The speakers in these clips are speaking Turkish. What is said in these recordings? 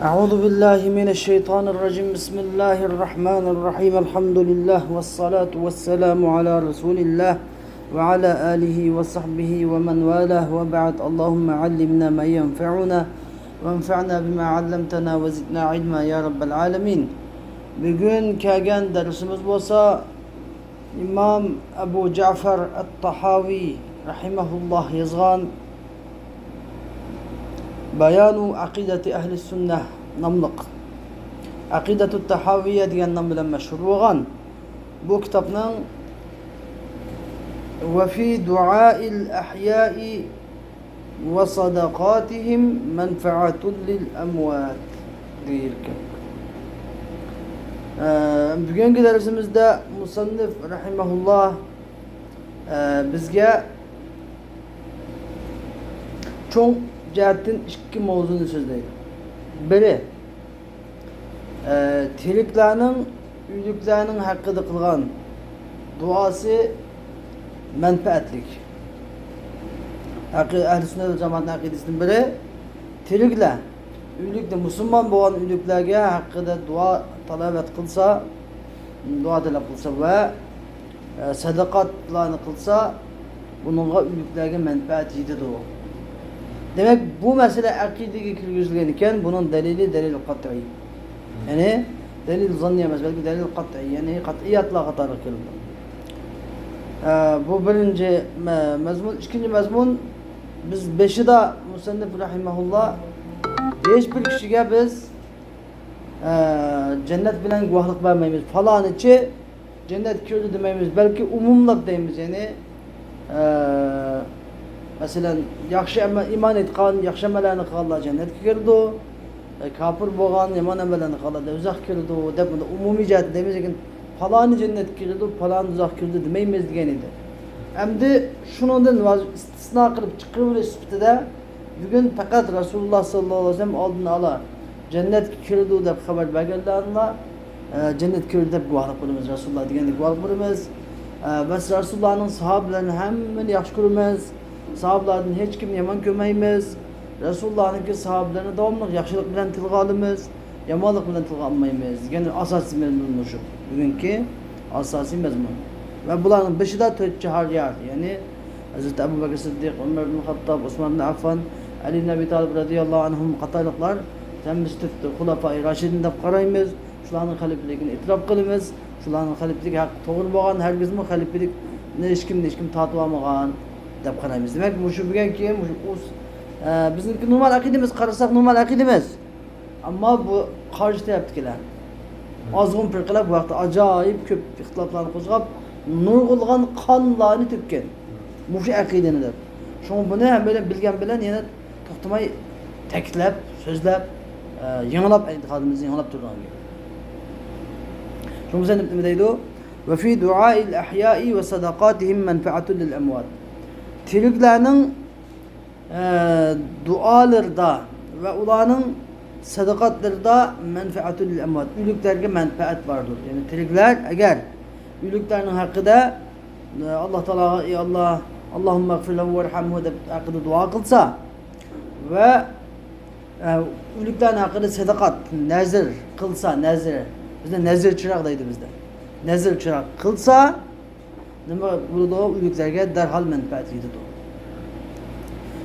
أعوذ بالله من الشيطان الرجيم بسم الله الرحمن الرحيم الحمد لله والصلاة والسلام على رسول الله وعلى آله وصحبه ومن والاه وبعد اللهم علمنا ما ينفعنا وانفعنا بما علمتنا وزدنا علما يا رب العالمين. Bugün kelgan dersimiz bolsa İmam Ebu Cafer et-Tahavi rahimahullah yazgan Bayanu Akideti Ehli Sünneh namlıq Akidetu Tahaviye degan nam bilan meşhur bo'lgan bu kitobning ve fi du'ail ahya'i ve sadaqatihim menfaatun lil amwat deyilgan. Bugungi darsimizda musannif rahimahullah bizga cho'ng jihatdan ikki mavzuni so'zlaydi. Biri tiriklarning uyliklarning haqida qilgan duosi manfaatlik. Ahli sunnat va jamoatning aqidasidan biri tiriklar uylikda musulmon bo'lgan uyliklarga haqida duo talab qilsa, duo talab qilsa va sadaqatlarni qilsa, buningga uyliklarga manfaat yetadi. Demek bu mesele akideye kirgizilgen iken bunun delil kat'i. Yani delil zanniye mesela belki delil kat'i yani kat'iyatla katarı kıldı. Bu birinci mezmun. İkinci mezmun biz beşida musannif rahimahullah hiçbir kişiye biz cennet bilen guahlık vermeyimiz falan içi cennet kördü demeyimiz belki umumluk deyimiz yani mesela yaxshi iman etgan, yaxshi amallarni qilganlar jannatga kirdi. Kafir bo'lgan, yomon amallarni qilganlar do'zaxga kirdi deb buni umumiy jihat deymiz, lekin faloni jannatga kirdi, faloni do'zaxga kirdi demaymiz degan edi. Endi shundan istisno qilib chiqarish sifatida bugun faqat Rasululloh sollallohu alayhi vasallam oldini ola jannatga kirdi deb xabar berganlarga jannatga kirdi deb guvohlik qilamiz. Rasululloh degandek guvohlik qilamiz. Bas Rasulullohning sahobalarining hammani yaxshi ko'ramiz. Sahabelerden hiç kim yaman kömeyimiz. Resulullah'ın sahabelerini devamlı yaxşılık bilen tilga alımız. Yamanlık bilen tilga almayımız. Yani asasi mezmun şu. Bugünkü asasi mezmun. Ve bunların beşi de tüccar hariyar. Yani Hazreti Ebu Bekir Sıddık, Ömer bin Hattab, Osman bin Affan, Ali bin Abi Talib radıyallahu anhum kataylıklar temiz tuttu. Hulafai Raşidin de karayımız. Şuların halifelikini itiraf kılımız. Şuların halifelik hak doğru boğan. Herkes mi halifelik ne işkim tatılamagan. Deb qaraymiz. Demek bu şu bugün ki bizning normal akidemiz qarasak normal akidemiz. Ammo bu qarshi deyaptilar. Ozg'un firqalar bu vaqtda ajoyib ko'p ixtiloflarni qo'zg'ab, nurg'ulg'an qonlarni to'kkan. Bu shu aqidani deb. Shuni buni ham böyle bilgan bilan yana to'xtamay ta'kidlab, so'zlab, yanglab e'tiqodimizni yanglab turgan. Shuni bizga nima deydi? Ve fi du'a'il ahya'i ve sadaqatihim menfaatun lil amwat. Tiriklerinin dualarda ve ulanın sadakatlarda menfaatül emvat. Ülüklerge menfaat vardır. Yani tirikler eğer ülüklerinin hakkında Allah Teala ya Allah Allahümme gfir lehu verhamhu de hakkında dua kılsa ve ülüklerin hakkında sadakat nezir kılsa nezir bizde nezir çırağdaydı bizde. Nezir çırak kılsa nima burada ülüklerge derhal menfaat yetadi.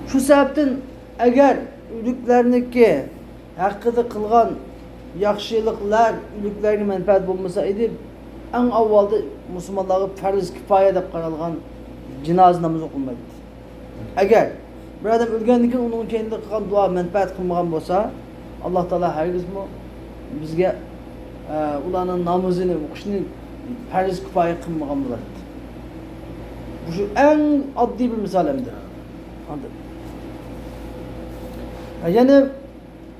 Şu sebepten eğer ülüklerniki hakkında kılgan yaxşılıklar ülüklerine menfaat bulmasa idi en avvalda Müslümanlara farz kifaya deb qaralgan cinaze namazı okunmaydı. Eğer bir adam ölgəndikən onun kendinde kılgan dua menfaat kılmagan bolsa Allah Teala herkes mi bizge ulanın namazını okuşunu farz kifaya kılmagan bolar. Bu şu en addi bir misalimdir. Yani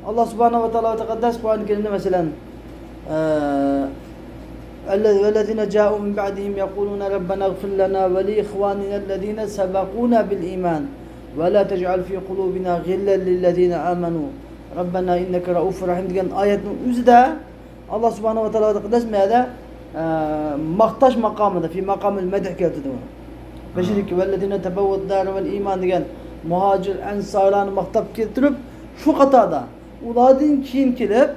Allah Subhanahu ve Teala tekaddes Kur'an-ı Kerim'de mesela وَالَّذِينَ جَاءُوا مِنْ بَعْدِهِمْ يَقُولُونَ رَبَّنَا اغْفِرْ لَنَا وَلِإِخْوَانِنَا الَّذِينَ سَبَقُونَا بِالْإِيمَانِ وَلَا تَجْعَلْ فِي قُلُوبِنَا غِلًّا لِلَّذِينَ آمَنُوا رَبَّنَا إِنَّكَ رَؤُوفٌ رَحِيمٌ degan ayetin üzerinde Allah Subhanahu ve Teala tekaddes meğerde maktaş makamında fi makamil medh keltirdi bunu. Beşirik vellezine tebevved dar vel iman degan muhacir ensarlarni maqtab keltirib shu qatorda Uladın keyin kelib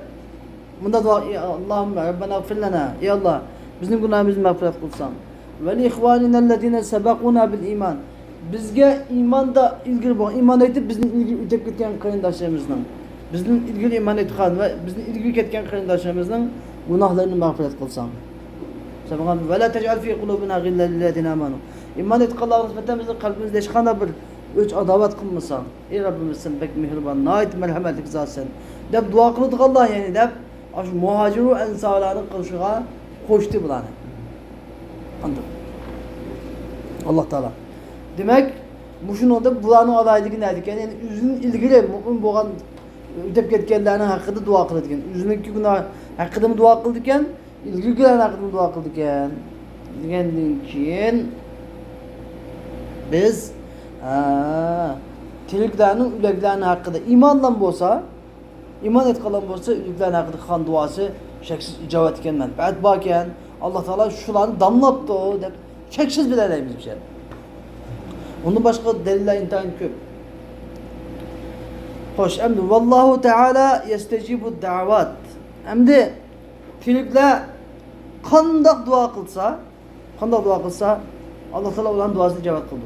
bunda dua Allahümme Rabbena gfir lana. Ey Allah bizning günahimizni mag'firat qilsan. Ve li ihvaninellezine sabaquna bil iman. Bizga iymonda ilgili bo'lgan, iymon aytib bizni ilgili o'tib ketgan qarindoshlarimizning, bizning ilgili iymon etgan va bizni ilgili ketgan qarindoshlarimizning gunohlarini mag'firat qilsan. Sabaqan va la taj'al fi qulubina ghillan lil ladina amanu. İman etganlarga nisbatan bizning qalbimizda hech qanday bir o'ch adovat qilmasan. Ey Rabbimiz sen bek mehribon, nayt merhametlik zatsan. Deb duo qiladiganlar yani deb shu muhaciru ensarlarning qilishiga qo'shdi bularni. Anladım. Allah Teala. Demek bu şununda bularning alayligini aytgan, yani o'zining ilgili mu'min bo'lgan o'tib ketganlarning haqida duo qiladi ekan. O'zining gunoh haqida duo qildi ekan, ilgililar haqida duo qildi ekan. Degandan keyin biz tiriklarning o'liklarning haqida iymondan bo'lsa, iymon etganlar bo'lsa, o'liklarning haqida qilgan duosi cheksiz ijobat ekan, manfaat bor ekan. Allah Teala shularni damlabdi deb cheksiz bilalaymiz biz. Onun başka deliller intayin köp. Hoş, emdi vallahu Teala yestecibu davat. Emdi tirikler kandak dua kılsa, Allah Teala olan duasını cevap kıldı.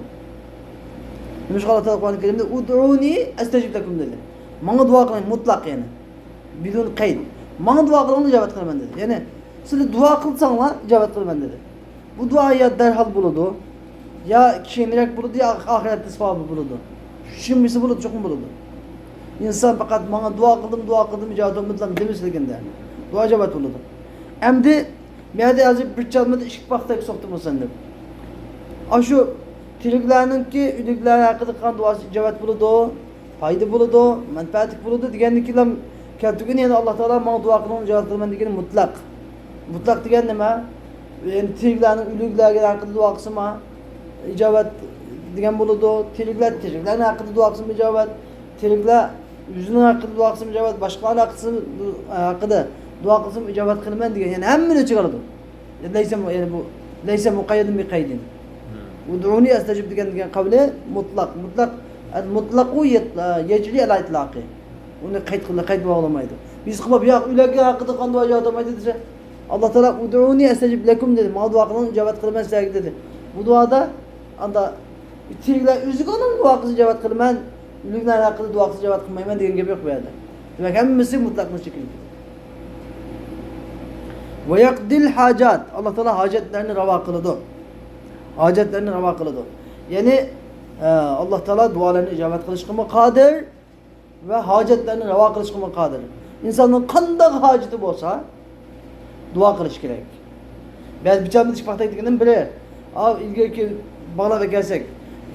Demiş Allah Teala Kur'an-ı Kerim'de ud'uni estecib lekum dedi. Bana dua kılın mutlak yani. Bidun kayd. Bana dua kılın cevap kılın dedi. Yani siz dua kılsanlar cevap kılın dedi. Bu dua ya derhal buludu. Ya keyinrek buludu ya ahirette sevabı buludu. Şimdisi buludu çok mu buludu? İnsan fakat bana dua kıldım icabet olmadılar demişlikinde. Dua cevap buludu. Emdi meyade yazıp bir çalmadı işik baktaki soktum o sende. Şu tiriklerinin ki üdükler hakkında kan duası cevap buludu. Fayda buludu. Menfaatlik buludu. Digenlik ilam keltugün yani Allah Teala bana dua kılın cevap kılman digen mutlak. Mutlak digen ne mi? Yani tiriklerinin üdükler hakkında dua kısma icabet degan bo'ladi. Tiriklar haqida duo qilsin ijobet. Tiriklar yüzünün haqida duo qilsin ijobet. Boshqalar haqida duo qilsin ijobet qilman degan. Yani hammani chiqaradi. Yani bu laysa muqayyadun bi qaydin. Ud'uni astajib degan qavli mutlaq. Mutlaqu yajri ala itlaqi. Uni qayd bog'lamaydi. Biz qilib yo'q ularga haqida qanday duo etamaydi desa Allah Teala ud'uni astajib lakum dedi. Ma duo qilin ijobet qilman sizlarga dedi. Bu duada anda tirikler üzük onun duasını cevap kılman, ülükler hakkında duasını cevap kılmayman diyen gibi yok bu yerde. Demek hepimizi mutlak şekilde. Ve yakdil hacat. Allah Teala hacetlerini rava kılıdı. Yani Allah Teala dualarını icabet kılışkıma kadir ve hacetlerini rava kılışkıma kadir. İnsanın kandak haceti olsa dua kılış gerek. Ben bir camda çıkmakta gittiğinden biri ilgili bağla ve gelsek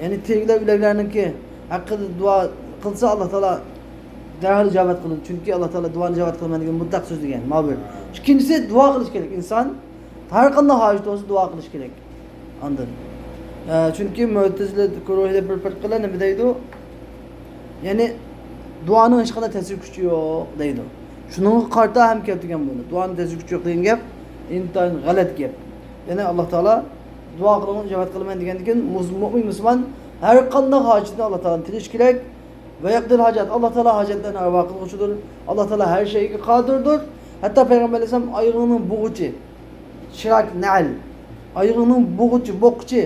yani tirikler üleklerinin ki hakkında dua kılsa Allah Teala derhal icabet kılır. Çünkü Allah Teala duanı icabet kılmanı gibi mutlak söz diyen mağbur. İkincisi dua kılış gerek. İnsan her kanda hacet olsa dua kılış gerek. Anladın? Çünkü Mu'tezile kuruhuyla bir kılan ne deydi o? Yani duanın hiç kadar tesir gücü yok deydi o. Şunun karta hem keltigen bunu. Duanın tesir gücü yok deyin gep intihar galet gep. Yani Allah Teala dua kılın, cevap kılman degan mu'min Müslüman her qanday hacetini Allah Teala'nın tilish kerak ve yakdil hacet. Allah Teala hacetlerini arva kılgıçıdır. Allah Teala her şeyge qadirdir. Hatta Peygamber Aleyhisselam ayığının buğucu, şirak na'al, ayığının buğucu, bokçu,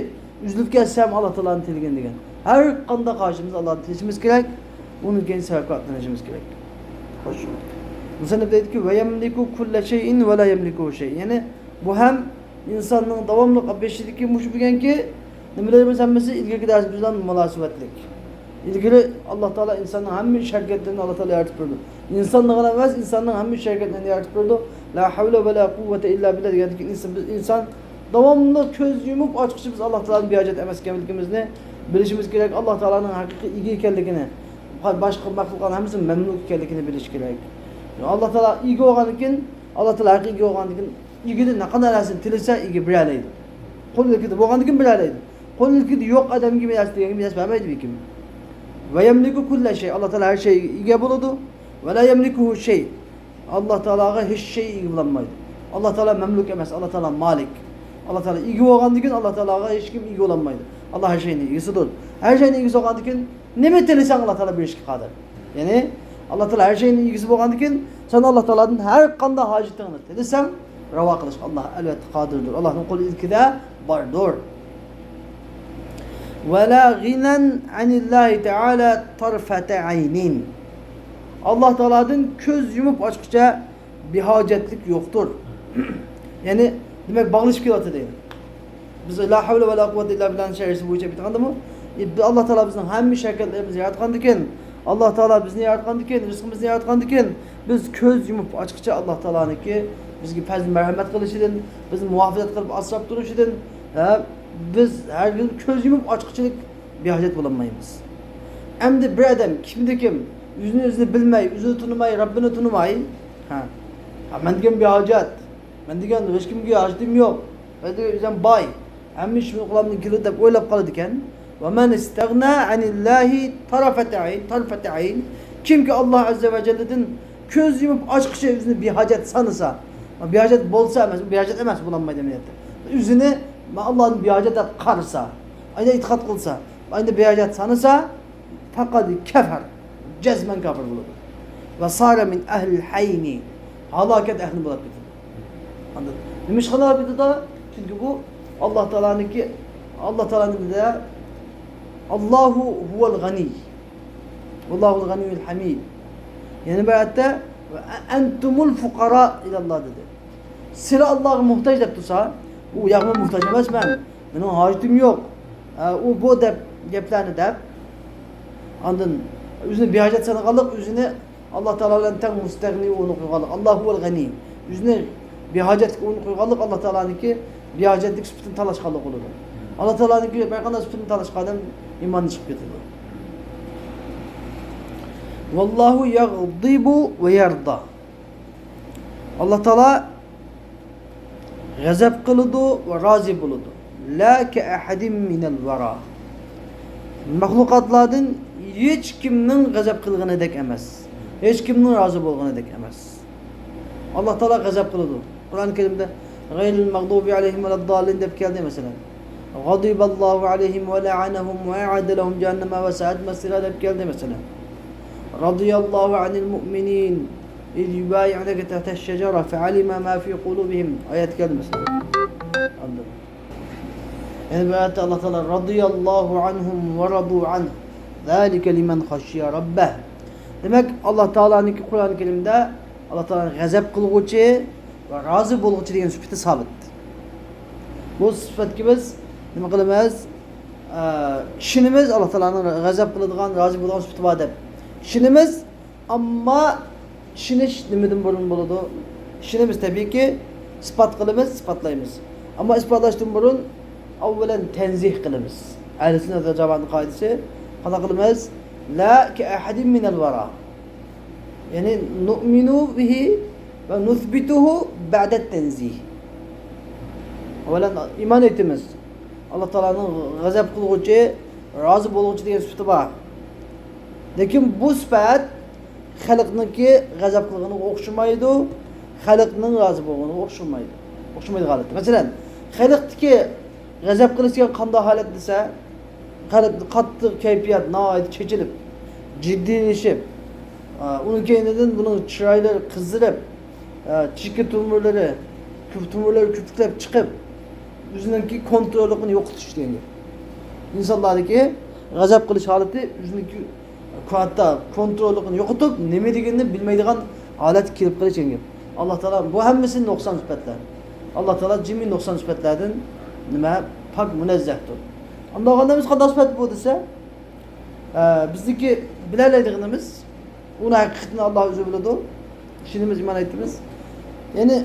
üzülüp gelsem Allah Teala'nın tilgen degan. Her qanday hacetimiz Allah'ın tilishimiz kerak. Bunu gen sevkatlanışımız gerek. Hoş. Bu sene dedi ki ve yemliku kulle şeyin ve la yemliku şey. Yani bu hem insanın devamlı beşideki muş bilgen ki nimelerimiz hemmesi ilgili ders bizden münasebetlik. İlgili Allah Teala insanın hem şirketlerini Allah Teala yaratıp durdu. İnsanlığına vaz insanın hem şirketlerini yaratıp durdu. La havle ve la kuvvete illa billah dedik insan devamlı köz yumup açıkça biz Allah Teala'nın bir hacet emes kemikimizni bilişimiz gerek. Allah Teala'nın hakiki ilgi ekenligini başka mahlukların hepsinin memnun ekenligini biliş gerek. Allah Teala ilgi olgan için Allah Teala hakiki ilgi olgan için ilgili ne kadar aslında tilse ilgi bir aleydi. Kul ilgili olgan için bir aleydi. Kul ilgili yok adam gibi yastığın gibi yastamıydı bir kim. Ve yemliku kulle şey. Allah Teala her şeyi ilgi buludu. Ve la yemlikuhu şey. Allah Teala'ya hiç şey ilgi bulanmaydı. Allah Teala memluk emez. Allah Teala malik. Allah Teala ilgi olgan için Allah Teala'ya hiç kim ilgi olanmaydı. Allah her şeyin ilgisidir. Her şeyin ilgisi olgan için ne mi tilsen Allah Teala bir işki kadir. Yani Allah Teala her şeyin ilgisi bolgandan keyin sen Allah Teala'dan her kanda hacetini tilesem rava kılış. Allah elbette kadirdir. Allah'ın kul ilkide bardır. Ve la ginen anillahi teala tarfete aynin. Allah Teala'dan köz yumup açıkça bir hacetlik yoktur. Yani demek bağlış kilatı değil. Biz la havle ve la kuvvete illa billah'ın şerisi bu içe bitkandı mı? Allah Teala bizden hem şekillerimizi yaratkandı iken, Allah Teala bizni yaratkandı iken, rızkımızı yaratkandı iken, biz köz yumup açıkça Allah Teala'nın ki bizga fazl merhamet kılışıdın, bizni muhafazat kılıp asrap duruşudun, biz her gün köz yumup açıkçılık bir hacet bulanmayımız. Hem de bir adam kimde kim yüzünü bilmey, yüzünü tanımay, Rabbini tanımay, ben diyen bir hacet, ben diyen hiç kimge hacetim yok, ben diyen bay, hem hiç kulağımın kirli de öyle kalıdı iken, وَمَنْ اِسْتَغْنَى عَنِ اللّٰهِ طَرَفَةَ عَيْنِ Kim ki Allah Azze ve Celle'den köz yumup açıkça yüzünü bir hacet sanırsa, bir hacet bolsa emez, bir hacet emez bulanmayı demeyette. Yüzünü Allah'ın bir hacet karırsa, aynı itikat kılsa, aynı bir hacet sanırsa, fakat kefer, cezmen kafir bulur. Ve sâre min ehl-i hayni, halaket ehlini bulat bitir. Anladın? Demiş kadar bitir da, çünkü bu Allah Teala'nın ki, Allah Teala'nın de Allahu huvel gani. Allahu ganiyyul hamid. Yani beratte entumul fukara ilallah dedi. Sıra Allah'a muhtaç dep tutsa, o yağma muhtaç emez ben. Benim hacetim yok. O bu dep geplerini dep. Andın üzüne bir hacet sana kalıp üzüne Allah Teala'nın ten müstehni onu koygalık. Allahu huvel gani. Üzüne bir hacet onu koygalık Allah Teala'nın ki bir hacetlik süpütün talaş kalık olur. Allah Teala'nın ki belki süpütün talaş kalık imanı çıkıp getirdi. Vallahu yagdibu ve yarda. Allah Teala gazap kılıdı ve razı buludu. La ke ahadim minel vera. Mahlukatlardan hiç kimnin gazap kılgını dek emez. Hiç kimnin razı bolgunu dek emez. Allah Teala gazap kılıdı. Kur'an-ı Kerim'de gayril mağdubi aleyhim veleddallin dep geldi mesela. Gadiballahu aleyhim ve la'anahum ve a'adde lehum cehenneme ve sa'at mesira dep geldi mesela. Radiyallahu anil mu'minin iz yubayi'uneke tahtaş şecere fe'alime ma fi kulubihim ayet geldi mesela. Anladım. Yani bu ayette Allah Teala radiyallahu anhum ve radu anh zâlike limen haşiye rabbeh. Demek Allah Teala'nın Kur'an-ı Kerim'de Allah Teala'nın gazap kılgıcı ve razı bulgıcı degan sıfatı sabit. Bu sıfat ki biz nima qilamiz? Kişinimiz Allah Teala'nın gazap kıladigan, razı bo'ladigan sıfatı var deb. Kişinimiz ama kişiniş nimadan burun bo'ladi? Kişinimiz tabii ki ispat qilamiz, isbatlaymiz. Ama isbatlaşdan burun avvelen tenzih qilamiz. Ahl-i sünnet ve cemaatning qoidasi qanday qilamiz? La ki ahadin minel vera. Yani nu'minu bihi ve nuthbituhu ba'da tenzih. Avvelen iman etimiz. Allah Teala'nın gazap kılgıcı, razı bolgıcı degan sıfatı var. Lekin bu sıfat xalqniki gazap kılgını o'xshamaydi, xalqning razı bo'lgani o'xshamaydi. O'xshamaydi holat. Masalan, xalqniki gazap qilishgan qanday holat desa, qattiq kayfiyat, nihoyat chechilib, jiddiylashib, uning keyinidan buning chiroylari qizdirib, chiki tumurlari, tumurlari ko'piklab chiqib, o'zininki kontrolini yo'qotish degan. İnsanlardaki gazap qilish holati o'zininki hatta kontrolünü yo'qotib, nima deganini bilmaydigan holat kelib qolish degan. Allah Teala bu hammasi noksan sifatlar. Allah Teala jimi noksan sifatlardan nima pak munazzahdir. Unda qandaymiz qanday sifat bu desa, bizniki bilalaydiganimiz, uni haqiqatini Allah o'zi biladi. Kişimiz iman etdimiz. Yani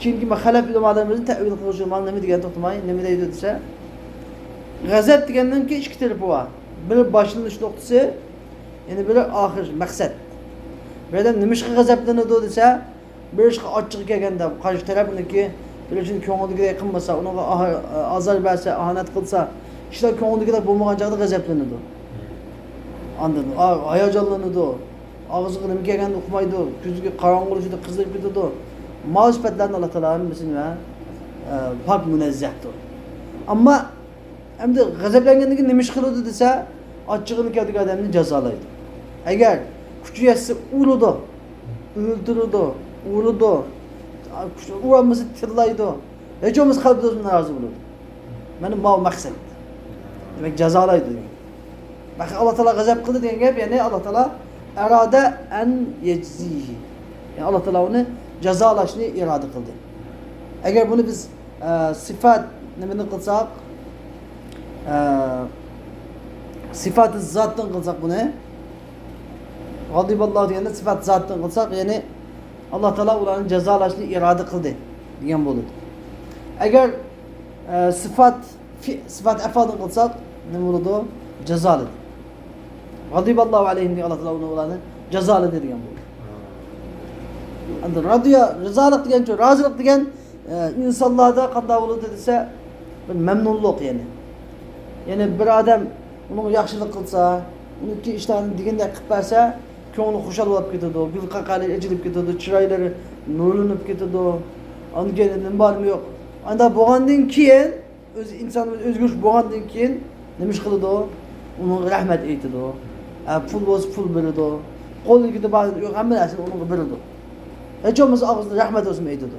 çünkü halaf ulamalarımızın tevil qiluvchi nima degan to'xtamay, nima deydi desa, gazap degandan keyin ikki tarafi var. Biri boshlanish nuqtasi, yani biri oxir maqsad. Bir adam nimishqa gazaplanadi desa, bir ishga ochiq kelganda qarshi tarafniki bir uchun ko'ngildagidek qilmasa, unaga azor bersa, ihanat qilsa, ishlar ko'ngildagidek bo'lmagan joyda gazaplanadi. Anladın? Hayacanlanadi. Ağzına nima kelganda uqmaydi, ko'ziga qorong'uligida qizarib ketadi. Mal sifatlarni Allah Teala'nın mesela pak munazzahdir. Ama hem de gazaplangandan keyin nima ish qiladi desa, açığını keldiği adamını cezalaydı. Eğer küçüyesi uludu, öldürüdü, uludu, uğramızı tırlaydı. Hiç olmaz kalbimizden razı bulurdu. Benim maksat. Demek cezalaydı. Bak Allah Teala gazap kıldı diyen gep yani Allah Teala erade en yeczihi. Yani Allah Teala onu cezalaşını irade kıldı. Eğer bunu biz sıfat nemini kılsak sıfat-ı zattan kılsak bunu Gadiballahu diyende sıfat zattan kılsak yani Allah Teala onların cezalaşını irade kıldı diyen bu olur. Eğer sıfat efadın kılsak ne olurdu? Cezalıdır. Gadiballahu aleyhim diye Allah Teala onların cezalıdır diyen bu olur. Radya, rızalık diyen çok, razılık diyen insanlarda qanday olur dediyse memnunluk yani. Yani bir adam onun yaxşılık kılsa, onunki işlerini digende qilib berse, ko'ngli xushal bo'lib ketadi, gul qaqali ejilib ketadi, chiroylari nurlanib ketadi. Onga nima bormi yo'q. Anda bo'lgandan keyin o'z insonimiz o'zgarish bo'lgandan keyin nima ish qiladi? Unga rahmat aytadi. Pul bo'lsa pul beradi. Qo'ligida bor yo'q hamma narsani unga beradi. Hiç olmazsa ağzında rahmet olsun eydiyordu.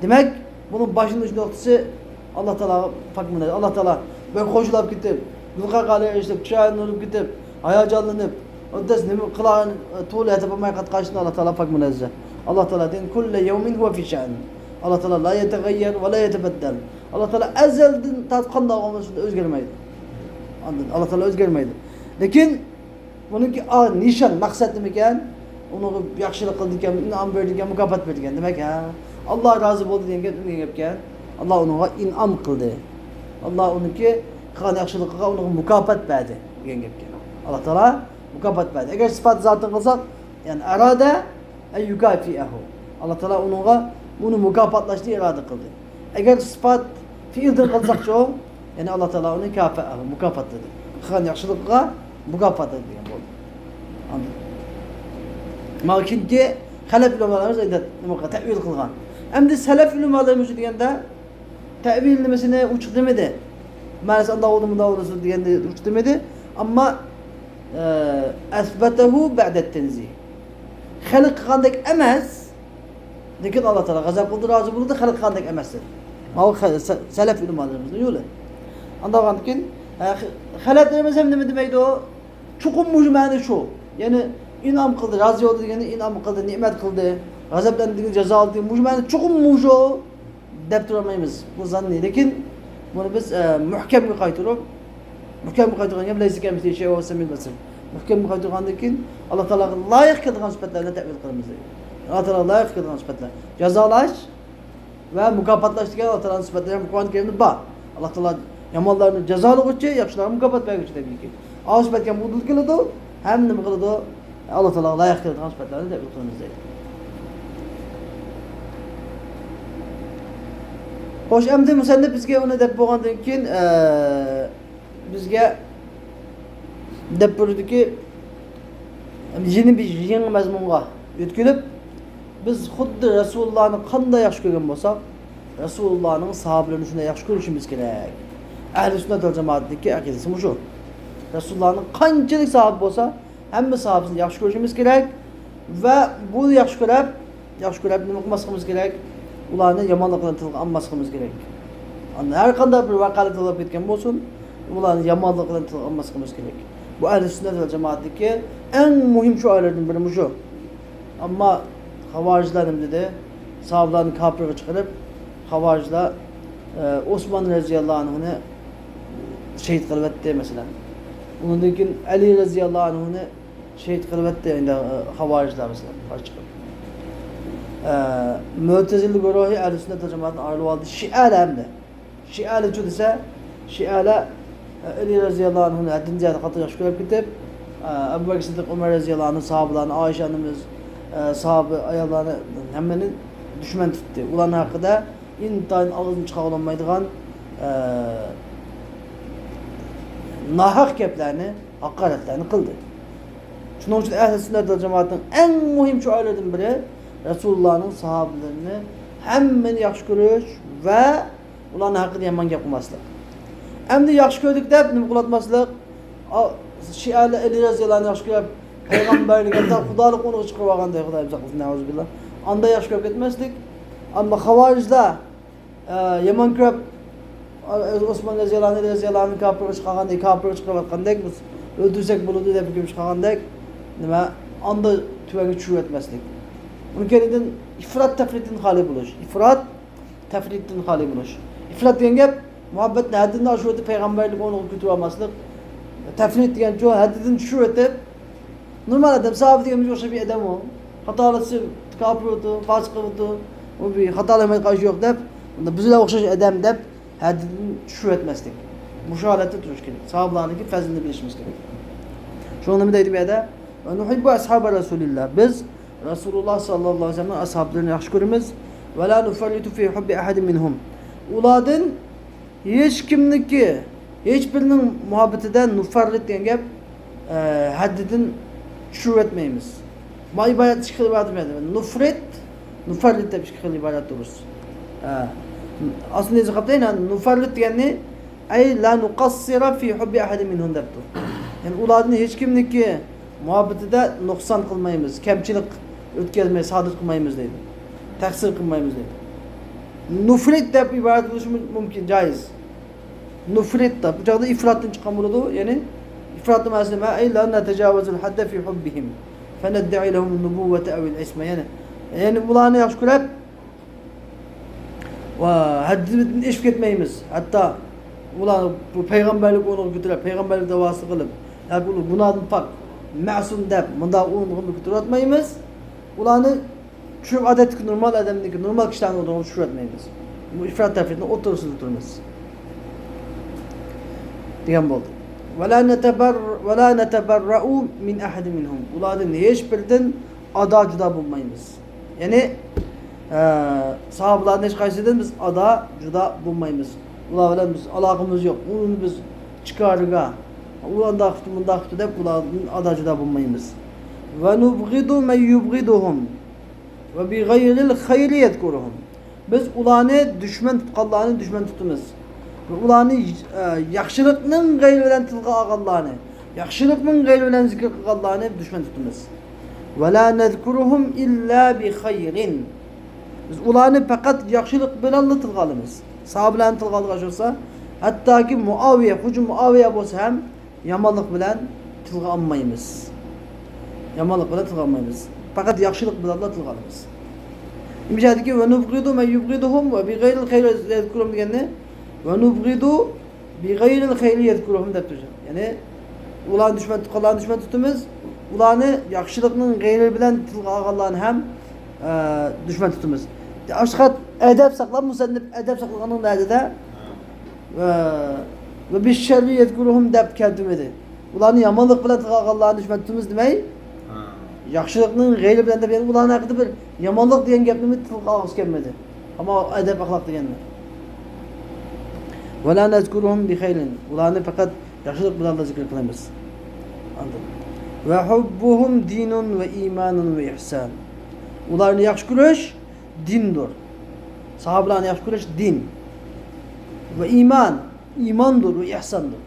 Demek bunun başlangıç noktası Allah Teala fakmine. Allah Teala ben koşulap gittim. Yılka kaleye işte çayını olup gittim. Ayağa canlanıp. Ondan sonra kılağın tuğla yapamaya katkışını Allah Teala fakmine. Allah Teala din kulle yevmin huve fi şan. Allah Teala la yetegayyer ve la yetebeddel. Allah Teala ezelden tatkanda olmasında özgermeydi. Anladın? Allah Teala özgermeydi. Lakin bununki nişan, maksat demekken onu yaxşılık kıldıkken, inam verdikken, mukafat verdikken demek ha. Allah razı oldu diyen Allah ona inam kıldı. Allah onunki kılan yaxşılıkka ona mukafat verdi diyen gepken. Allah Teala mukafat verdi. Eğer sıfat zatını kılsak yani arada en yukafi'ehu. Allah Teala ona bunu mukafatlaştı irade kıldı. Eğer sıfat fiilden kılsak şu yani Allah Teala onu kafe'ehu, mukafat dedi. Kılan yaxşılıkka mukafat dedi diyen oldu. Anladın? Makinki halef ulamalarımız ayda tevil kılgan. Hem de selef ulamalarımız diyende tevil demesine uçuk demedi. Maalesef Allah oldu mu da olursun diyende uçuk demedi. Ama esbetehu ba'det tenzih. Halk kılgandak emez. Lakin Allah Teala gazap kıldı razı buldu halk kılgandak emezdir. Ama selef ulamalarımız öyle. Anladın ki halef demez hem ne demeydi o? Çukum mucmane şu. Yani İnam kıldı, razı oldu diyeni inam kıldı, nimet kıldı, gazaplandı, ceza aldı. Mucmen çok mujo dep duramayız bu zanni. Lakin bunu biz muhkem mi kaytırıp, muhkem mi kaytırgan ya bileysi kemisi şey olsa bilmesin. Muhkem mi kaytırgan dekin Allah Teala layık kıldıgan sıfatlarına tevil kılmamız. Allah Teala layık kıldıgan sıfatlar. Cezalaş ve mukafatlaş diye Allah Teala'nın sıfatlarına Kur'an-ı Kerim'de bak. Allah Teala yamanlarını cezalı geçe, yaxşılarını mukafat vermek için tabii ki. Ağız sıfatken bu kılıdı, hem de mi kılıdı? Allah Teala layık kıldığı sıfatlarını tevil kılmamız. Hoş emdi müsennif bizge onu dep bolgandan keyin bizge dep buyurdu ki yeni bir yangi mazmunga ötkülüp biz xuddi Resulullah'ni qanday yaxshi ko'rgan bo'lsak, Resulullah'ning sahabalarini shunday yaxshi ko'rishimiz kerak. Ahli sunnat vel cemaatniki aqidasi shu. Resulullah'ning qanchalik sahabi bo'lsa, hamma sahabasini yaxshi ko'rishimiz kerak va bu yaxshi ko'rib nima qilmasligimiz kerak? Ularni yomonliklardan tilga olmasligimiz kerak. Har qanday bir voqelik bo'lib ketgan bo'lsin, ularni yomonliklardan tilga olmasligimiz kerak. Bu ahli sunnat vel cemaatniki eng muhim shuarlardan biri shu. Ammo Havariciler dedi, sahabelarni kafirga chiqarib, Havariciler Osman radhiyallohu anhuni shahid qilib etdi mesela. Undan keyin Ali radhiyallohu anhuni shahid qilib etdi endi Havariciler mesela. Mu'tezili guruhi ahli sunnat vel cemaatdan ayrılib oldu. Şialar hamda. Şialar chu desa, Şialar Ali radhiyallohu anhuni haddan ziyod qattiq yaxshi ko'rib ketib, Abu Bakr Siddiq, Umar radhiyallohu anhu sahabelarni, Ayşe annemiz sahabe ayollarni hammaning dushman tutdi. Ularning haqida intayin og'zini chiqara olmaydigan nahaq gaplarni, haqoratlarni qildi. Shuning uchun ahli sunnat vel cemaatning eng muhim shuarlaridan biri Resulullah'ning sahabalarini hammani yaxshi ko'rish va ularning haqida yomon gap qilmaslik. Endi yaxshi ko'rdik deb nima qilatmaslik, Şiale eli razıyallahu yaxshi ko'rib, payg'ambarlik hatta xudolik uni chiqib olganda Xudoyim saqlasin, nauzubillah. Anda yaxshi ko'rib ketmaslik. Ammo xavorijda yomon ko'rib Osman razıyallahu anh kafir chiqarganda, kafir chiqayotgandek biz o'ldirsak bo'ladi deb hukm chiqargandek nima anda tuvaga tushib etmaslik. Uni kenidan ifrat tafritdan xoli bo'lish. Ifrat tafritdan xoli bo'lish. İfrat degan gap muhabbatni haddidan oshib o'tib payg'ambarlik uni kutib olmaslik. Tafrit degan joy haddidan tushib o'tib normal odam, sahoba deganimizga o'xshab bir odam u. Xatolasi kafir o'tdi, fosiq o'tdi. U bir xatolamay qolish yo'q deb, unda bizlar o'xshash odam deb haddidan tushib o'tmaslik. Bu holatda turish kerak. Sahobalarning fazilini bilishimiz kerak. Shuni nima deydi bu yerda? Va nuhibbu ashabi rasulillah. Biz Rasululloh sallallohu alayhi vasallam ashablarini yaxshi ko'ramiz. Va la nufarritu fi hubbi ahadin minhum. Ulardan hech kimniki, hech birining muhabbatidan nufarrit degan gap haddidan tushib o'tmaymiz. Ma ibodat ikki xil ibodat bo'ladi. Nufarrit deb ikki xil ibodat durust. Aslida qaptayna nufarrit degani ay la nuqassira fi hubbi ahadin minhum debdi. Yani ularni hech kimniki muhabbatida nuqson qilmaymiz, kamchilik o'tkazmaymiz, sodir qilmaymiz deydi. Taqsir qilmaymiz deydi. Nufrit deb iborat bo'lishi mumkin, joiz. Nufrit deb bu joyda ifratdan chiqqan bo'ladi, ya'ni ifrat ma'nosi nima? Ay la natajawazul hadda fi hubbihim fanad'i lahum an-nubuwwata aw al-isma. Yani ularni yaxshi ko'rib va haddidan ishib ketmaymiz. Hatto ular bu payg'ambarlik o'rniga ko'tarib, payg'ambarlik da'vosi qilib, yoki ular gunohdan pok, ma'sum deb bunda o'rniga ko'tarmaymiz. Ularni tushib odatdagi normal odamniki, normal kishilarni o'rniga tushib o'tmaymiz. Bu ifrat tafritni o'rtasida turamiz. Degan bo'ldi. Va la natabarra'u min ahad minhum. Ulardan hech biridan ado juda bo'lmaymiz. Ya'ni sahobalarning hech qaysidan biz ado juda bo'lmaymiz. Ular bilan biz aloqamiz yo'q. Uni biz chiqariga, ularda qildi, bunda qildi deb ulardan ado juda bo'lmaymiz. Va nubghidu man yubghiduhum va bi ghayril khayri yadkuruhum. Biz ularni dushman tutganlarni dushman tutamiz. Ularni yaxshilikning g'ayri bilan tilga olganlarni, yaxshilikning g'ayri bilan zikr qilganlarni dushman tutamiz. Va la nazkuruhum illa bi khayrin. Biz ularni faqat yaxshilik bilan tilga olamiz. Sahobalarni tilga olgan bo'lsa, hattoki Muaviya, hujum Muaviya bo'lsa ham yomonlik bilan tilga olmaymiz. Yomonlik bilan tilga olmaymiz. Faqat yaxshilik bilan tilga olamiz. Nimajadiki va nubghidu man yubghiduhum va bi ghayril khayri yadkuruhum degani va nubghidu bi ghayril khayri yadkuruhum deb turadi. Ya'ni ularni dushman tutganlarni dushman tutamiz, ularni yaxshilikning g'ayri bilan tilga olganlarni ham dushman tutamiz. Ashqat adab saqlab, musannif adab saqlaganning nadida va bi sharri yadkuruhum deb keltirmadi. Ularni yomonlik bilan tilga olganlarni dushman tutamiz demay, yaxshilikning g'ayri bilan deb, ya'ni ularning haqida bir yomonlik degan gapni tilga olg'iz kelmadi. Ammo adab axloq deganlar. Va la nazkuruhum bi khayrin. Ularni faqat yaxshilik bilan zikr qilamiz. Anladım. Va hubbuhum dinun va imanun va ihsan. Ularni yaxshi ko'rish dindir. Sahobalarni yaxshi ko'rish din. Va imondir va ihsondir.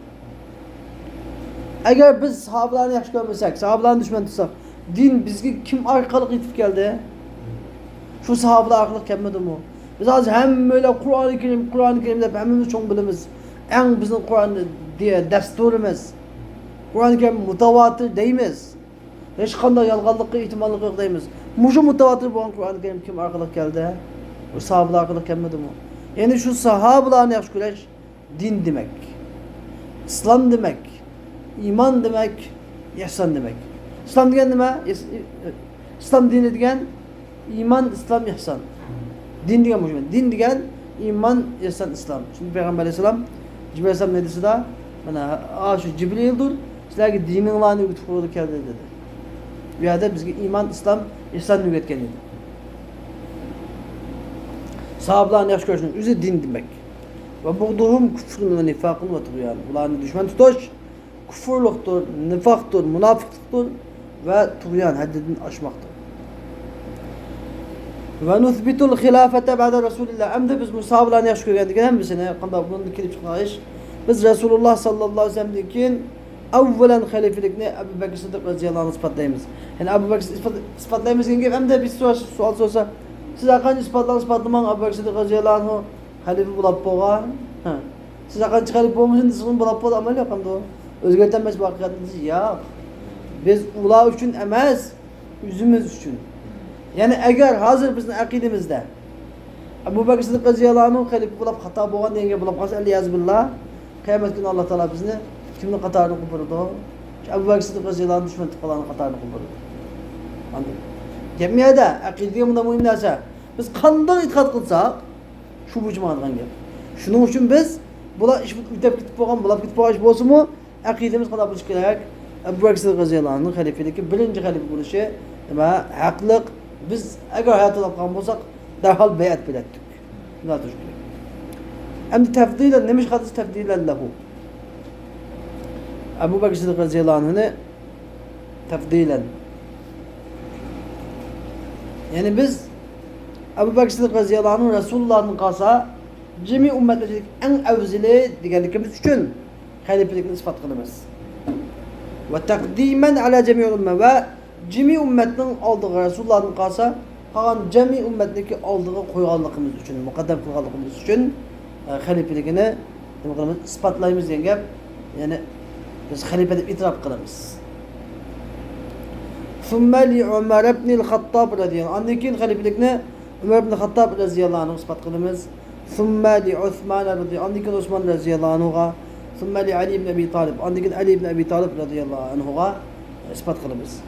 Agar biz sahobalarni yaxshi ko'rmasak, sahobalarni dushman tutsak, din bizga kim orqali yetib keldi? Shu sahobalar orqali kelmadimi? Biz hozir hammalar Qur'oni Karim deb hammamiz cho'ng bilamiz. Eng bizning Qur'onni deya dasturimiz. Qur'oni Karim mutawatir deymiz. Hech qanday yolg'onlikqa ehtimollik yo'q deymiz. Mushu mutawatir bo'lgan Qur'oni Karim kim orqali keldi? Bu sahobalar orqali kelmadimi? Ya'ni shu sahobalarni yaxshi ko'rish din demak. Islom demak. İman demek, ihsan demek. İslam degan nima? İslam dini degan iman, İslam, ihsan. Din degan bu. Din degan iman, ihsan, İslam. Çünkü Peygamber Aleyhisselam Cibril Aleyhisselam ne dedi da? Mana şu Cibril'dir. Sizlarga dininglarni o'rgatib qo'ydi keldi dedi. Bu yerda bizga iman, İslam, ihsan o'rgatgan edi. Sahobalarni yaxshi ko'rishning o'zi din demek. Va buğduhum kufrun ve nifaqun ve tuğyan. Ularni dushman tutish kufurluktur, nifaqtur, munafiqliktur ve tuğyan, haddidan aşmaktır. Ve nuthbitul hilafete ba'da Resulillah. Hem de biz sahabalarni yaxshi ko'rgandik, hem bizini qanday bundan kelib chiqqan ish. Biz Rasululloh sallallohu alayhi vasallamdan keyin Evvelen halifelikni Ebu Bekir Sıddık radıyallahu anh'ı ispatlayımız. Yani Ebu Bekir ispatlayımız gibi hem de bir sual sorsa siz akan ispatlaman Ebu Bekir Sıddık radıyallahu anh'ı halife bulap boğa. Siz akan çıkarıp boğmuşsun sizin bulap boğa amal yapan da o. Özgürtenmez bu hakikatiniz ya. Biz ula üçün emez, yüzümüz üçün. Yani eğer hazır bizim akidimizde Ebu Bekir Sıddık radıyallahu anh'ı halife bulap hata boğan denge bulap kalsa eliyaz billah. Kıyamet günü Allah Teala bizni kimnin katarını kupurdu? Ebu Bekir Sıddık radıyallahu anh düşman tıkalarının katarını kupurdu. Anladın? Cemiyede, akideye bunda mühim neyse, biz kandan itikat kılsak, şu bu cemaatkan gel. Şunun için biz, bula iş bitip gitip boğan, bula gitip boğan iş bolsa mu, akidemiz kadar buluşuk gerek, Ebu Bekir Sıddık radıyallahu anh'ın halifeliği, birinci halife buluşu, ama haklık, biz eğer hayatı olkan bolsak, derhal beyat bilettik. Bunlar tuşkulu. Hem de tefdilen, nemiş hadis tefdilen lehu. Ebu Bekir Sıddık radıyallahu anh'ını tefdilen. Yani biz Ebu Bekir Sıddık radıyallahu anh'ın Resulullah'ın kalsa cemi ümmetleşik en evzili diğerlikimiz için halifelikini ispat kılımız. Ve takdimen ala cemi ümme ve cemi ümmetinin aldığı Resulullah'ın kalsa kalan cemi ümmetindeki aldığı koyganlığımız için, mukaddem koyganlığımız için halifelikini ispatlayımız diyen gap. Yani biz halifede itiraf kılımız. ثُمَّ لِعُمَرَ بْنِ الْخَطَّابِ radıyallahu anh. Andikin halifelikini Ömer ibn Hattab radıyallahu anh'a ispat kılımız. ثُمَّ لِعُثْمَانَ radıyallahu anh. Andikin Osman radıyallahu anh'a. ثُمَّ لِعَلِي ibn Abi Talib. Andikin Ali ibn Abi Talib radıyallahu anh'a ispat kılımız.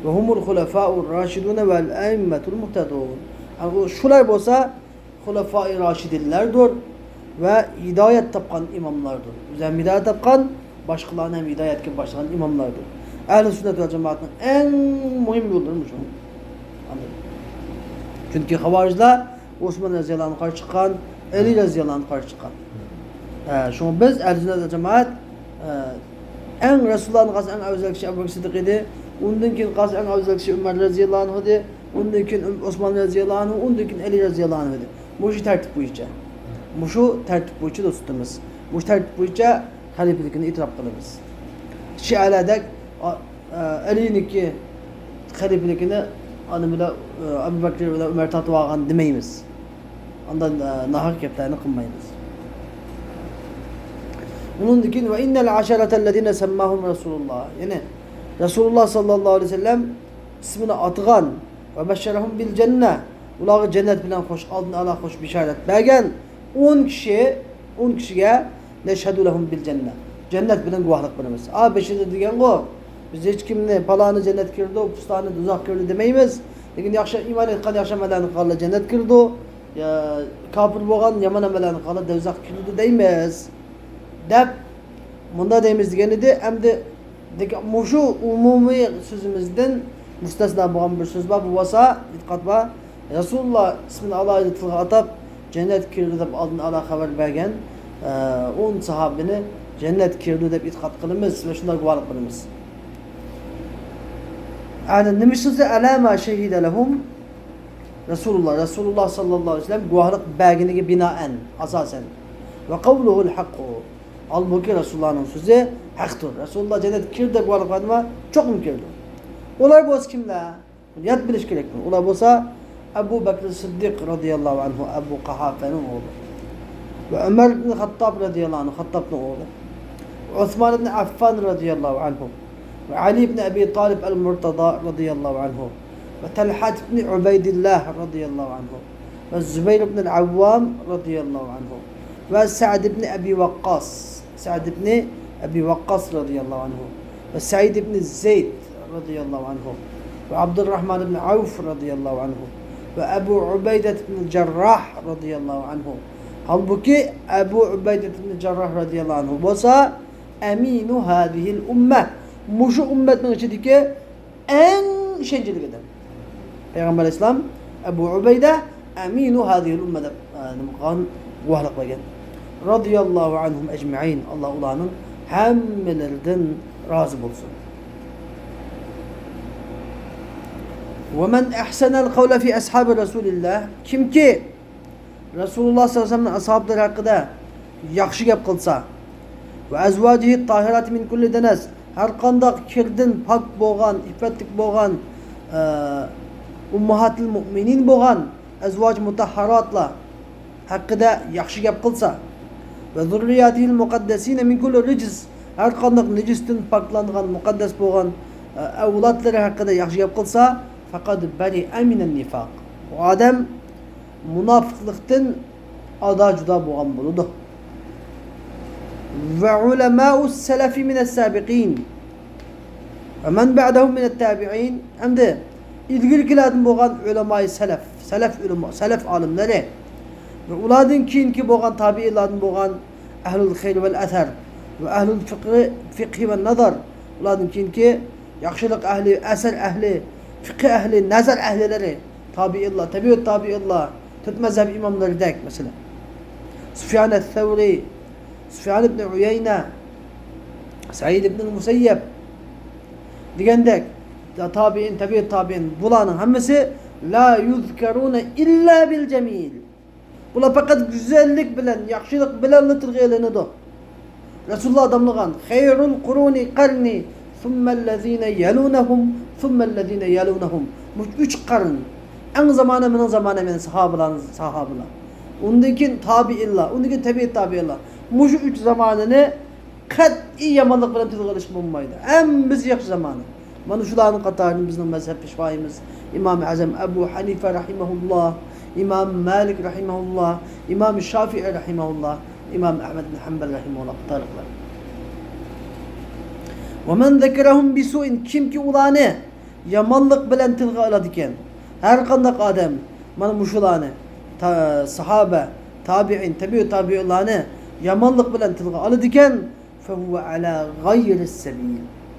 وَهُمُ الْخُلَفَاءُ الرَّاشِدُونَ وَالْاَئِمَّةُ الْمُهْتَدُونَ. Yani şular bolsa Hulefai Raşidillerdir ve hidayet tapkan imamlardır. Üzerine hidayet tapkan başkalarına hem hidayet gibi başlayan imamlardır. Ehl-i sünnet ve cemaatinin en mühim yollarımış o. Anladın. Çünkü havariciler Osman radıyallahu anh'a karşı çıkan, Ali radıyallahu anh'a karşı çıkan. Şunu biz ehl-i sünnet ve cemaat en Resulullah'ın karşı en evzel kişi Ebu Bekir Sıddık idi. Ondan karşı en evzel kişi Ömer radıyallahu anh idi. Ondan Osman radıyallahu anh, ondan Ali radıyallahu anh idi. Bu işi tertip bu işe. Bu şu tertip bu işe dostumuz. Bu tertip bu işe halifelikini itiraf kılırız. Şialadek Ali'ninki halifelikini anımıyla Ebu Bekir ve Ömer tatvagan demeyimiz. Ondan nahak yaptığını kılmayınız. Onun dikin ve innel aşeretellezine semmahum Resulullah. Yani Resulullah sallallahu aleyhi ve sellem ismini atıgan ve beşşerahum bil cennet. Ulağı cennet bilen hoş aldın Allah hoş bişaret. Belgen 10 kişiye neşhedü lehum bil cennet. Cennet bilen guvahlık bilimiz. Beşinci diyen o. Biz hiç kimle palanı cennet girdi, pustanı tuzak girdi demeyimiz. Lakin yakşa iman etkan yakşa melani kalla cennet girdi. Ya kafir boğan yaman melani kalla devzak girdi deyimiz. Dep bunda deyimiz diyeni de hem de muşu umumi sözümüzden müstesna boğan bir söz var. Bu vasa dikkat var. Resulullah ismini Allah'a itılga atıp cennet girdi deyip aldın Allah haber bergen 10 sahabini cennet kirli deyip itikat kılımız ve şunlar guvalık kılımız. Yani demişsiniz alama şehide lehum Resulullah sallallahu aleyhi ve sellem guvalık belgini binaen asasen ve kavluhul hakku. Halbuki Resulullah'ın sözü haktır. Resulullah cennet kirli deyip guvalık kılımı çok mümkündür. Olay boz kimler? Yat biliş gerektir. Olay bozsa Ebu Bekir Sıddık radıyallahu anhu Ebu Kahafe'nin oğlu. Ve Ömer ibn Hattab radıyallahu anhu Hattab'ın oğlu. Osman ibn Affan radıyallahu anhu. Ve Ali ibn Abi Talib el-Murtada radıyallahu anhu. Ve Talhat ibn Ubeydillah radıyallahu anhu. Ve Zübeyir ibn el-Avvam radıyallahu anhu. Ve Sa'd ibn Abi Waqqas. Sa'd ibn Abi Waqqas radıyallahu anhu. Ve Sa'id ibn Zeyd radıyallahu anhu. Ve Abdurrahman ibn Avf radıyallahu anhu. Ve Ebu Ubeydet ibn Cerrah radıyallahu anhu. Halbuki Ebu Ubeydet ibn Cerrah radıyallahu anhu olsa eminu hadihil ümmeh. Muşu ümmetin içindeki en şencilik eden. Peygamber İslam Ebu Ubeyde eminu hadihil ümmede mukan guhlık bagen. Radıyallahu anhum ecma'in. Allah ulanın hemmelerinden razı olsun. وَمَنْ اَحْسَنَ الْقَوْلَ فِي أَصْحَابِ رَسُولِ اللّٰهِ Kim ki Resulullah sallallahu aleyhi ve sellem'in ashabları hakkında yakşı gap kılsa ve ezvacihi tahirat min kulli denes her kandak kirdin pak boğan, iffetlik boğan, ummahatil mu'minin boğan, ezvac mutahharatla hakkında yaxşı gap kılsa ve zurriyatihil mukaddesine min kulli ricis, her kandak necistin paklandıgan mukaddes boğan evlatları hakkında yaxşı gap kılsa fakat beri eminen nifak. O adam münafıklıktan ada juda boğan buludu. Ve ulemâ'us selefi mine's-sâbiqîn ve men ba'dahum mine't-tâbi'în hem de ilgili kiladın boğan ulemâ-i selef alimleri ve uladın ki boğan tabi'iladın boğan ehlul hayr vel ether ve ehlul fiqhi ve nazar uladın ki yaxşılık ehli, eser ehli, fıkıh ehli, nazar ehlileri tabi'illah, tabi'ut tabi'illah tut mezhep imamları dek mesela Süfyan el-Thevri, Süfyan ibn Uyeyne, Said ibn Musayyeb digendek tabi'in, tabi'ut tabi'in bulanın hemmesi la yuzkerune illa bil cemil. Bula fakat güzellik bilen, yaxşılık bilen anlatılgıylığını da. Resulullah adamlıgan hayrul kuruni karni thummellezine yelunahum thummellezine yelunahum. Bu üç karın en zamanı men sahabeler. Ondakin tabi'illah, ondakin tabi'it tabi'illah. Bu üç zamanını kat'i yamanlık bilen tülgülüşüm olmaydı. En biz yaxşı zamanı. Bana şuların katarını bizim mezhep pişvayimiz İmam-ı Azam Ebu Hanife rahimahullah, İmam Malik rahimahullah, İmam Şafii rahimahullah, İmam Ahmed bin Hanbel rahimahullah katarıklar. Ve men zekerahum bisu'in kim ki ulanı yamanlık bilen tilgâla diken her kandak adam bana muşulanı sahabe, tabi'in, tabi'u tabi'ullahını yamanlık bilen tilgâla diken fehuve ala gayris sebil.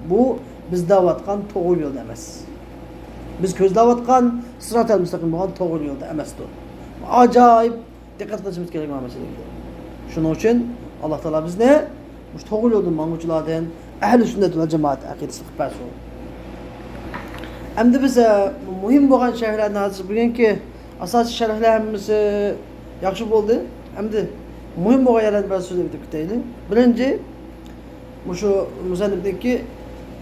Bu biz davatkan toğul yolda emas. Biz köz davatkan sırat-ı müstakim boğan toğul yolda emasdır. Acayip dikkat etmemiz gerek olan mesele. Şunun için Allah Teala biz ne? Bu toğul yolda manguculardan ehl-i sünnet ve cemaat akidesi kıpası olur. Hem de bize mühim boğan şerhlerden hazır bugün ki asas şerhlerimiz yaxşı oldu. Hem de mühim boğan yerlerden biraz söz edip birinci bu şu müzennibdeki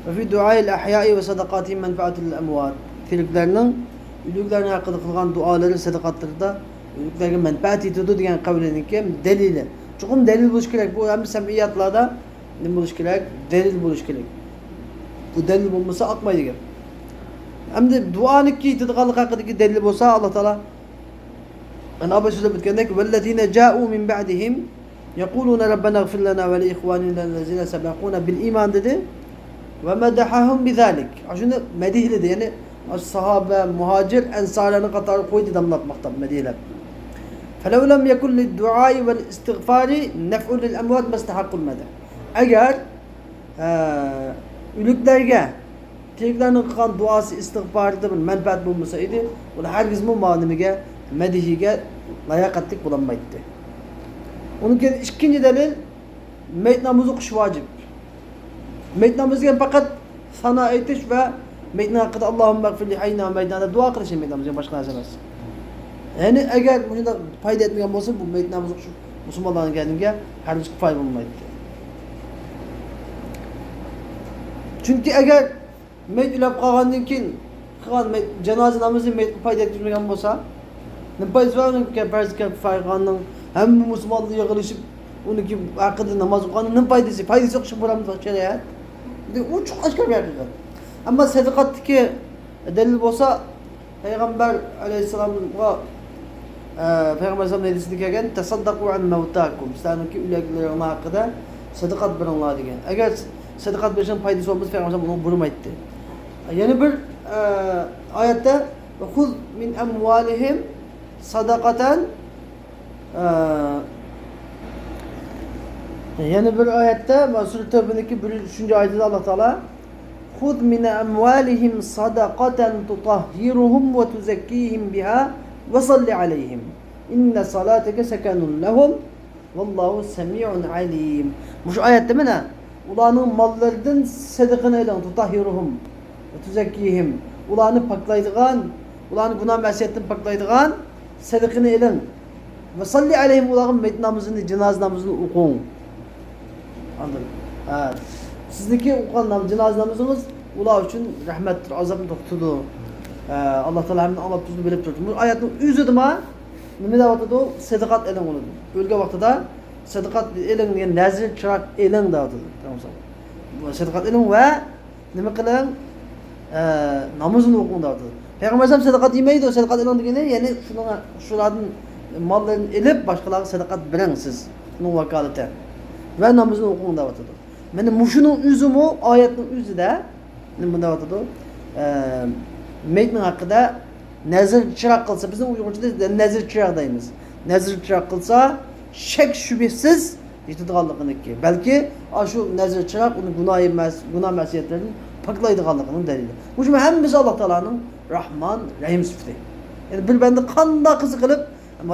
ve fi duayil ahya'i ve sadakatihim menfaatul emvat. Tiriklerinin ülüklerine hakkında kılgan duaları, sadakatları da ülüklerine menfaat itiyordu diyen kavlenin ki delili. Çünkü delil buluş gerek. Bu hem semiyatlarda ne buluş gerek? Delil buluş gerek. Bu delil bulması akmaydı gerek. Hem de duanın ki itidakallık hakkındaki delil olsa Allah Teala yani Abba sözü bitkendeki وَالَّذِينَ جَاءُوا مِنْ بَعْدِهِمْ يَقُولُونَ رَبَّنَا اغْفِرْ لَنَا وَلِإِخْوَانِنَا الَّذِينَ سَبَقُونَ بِالْإِيمَانِ dedi ve medahahum bizalik. Aslında medihledi yani sahabe, muhacir, ensarlarını katarı koydu damlatmakta medihle. فَلَوْ لَمْ يَكُنْ لِلْدُعَاءِ وَالْاِسْتِغْفَارِ نَفْعُ لِلْاَمْوَاتِ مَسْتَحَقُّ الْمَدَى. Eğer ülüklerge tiriklerinin kılan duası istiğfarıda menfaat bulmasaydı o da herkes bu manimige, medihige layakatlik bulanmaydı. Onun için ikinci delil meyt namazı kış vacip. Meyt namazı fakat sana etiş ve meyt hakkında Allahümme gfirli hayna meydana dua kılışın meyt namazı başka nazemez. Yani eğer bunu da fayda etmeyen olsa bu meyt namazı kış Müslümanların geldiğinde herkes fayda bulmaydı. Çünkü eğer meyt ile kağandın ki cenaze namazı meyt fayda etmeyen olsa ne payız var onun ki farz ki fayganın hem Müslümanlığı yığılışıp onun ki hakkında namaz okuyanın ne faydası? Faydası yok şu buramızda şeriat. O çok açık bir hakikat. Ama sadakat ki delil olsa Peygamber aleyhisselamın Peygamber aleyhisselamın hadisinde gelgen tasaddaku an mevtakum. İslam'ın ki üleklerin hakkında sadakat bir Allah degen. Eğer sadakat bir şeyin faydası olmaz Peygamber aleyhisselam onu vurma etti. Yani bir ayette khuz min amwalihim sadakaten yani bir ayette Sure Tevbe'deki 3. ayette Allah Teala "Khud min amwalihim sadaqatan tutahhiruhum ve tuzakkihim biha ve salli aleyhim. İnne salateke sekenun lehum vallahu semi'un alim." Bu şu ayette mi ne? Ulanın mallarından sadakını eyle tutahhiruhum ve tuzakkihim. Ulanı paklaydıgan, ulanı günah məsiyetten paklaydıgan sadakını eyle. Ve salli aleyhim ulanın meyt namazını, cenaze namazını okun. Anladın? Evet. Sizniki o'qigan janoza namozingiz ular uchun rahmatdir, azobni to'xtadi. Alloh taolo hamma alloh tuzni bilib turibdi. Bu oyatning o'zida nima deyapti? Sadaqat eling bo'ladi. O'lgan vaqtida sadaqat eling degan nazr chiroq eling deyapti. Bu sadaqat eling va nima qiling? Namozni o'qing deyapti. Payg'ambar ham sadaqat yemaydi, sadaqat eling degani, ya'ni shulardan mollarni elib boshqalarga sadaqat bering siz. Bunun vakolati. Va namozni o'qing deyapti. Mana mushuning o'zimi oyatning o'zida nima deyapti? Meytning haqida nazr chiroq qilsa, bizning Uyg'urchada nazr chiroq deymiz. Nazr chiroq qilsa, shak shubhasiz yetadiganliginniki. Balki shu nazr chiroq uni gunoh emas, gunoh masiyatlarni paklaydiganligining dalili. Bu ham hammasi Alloh taolaning Rahman, Rahim sifati. Yani bir bende qanday qiz qilib,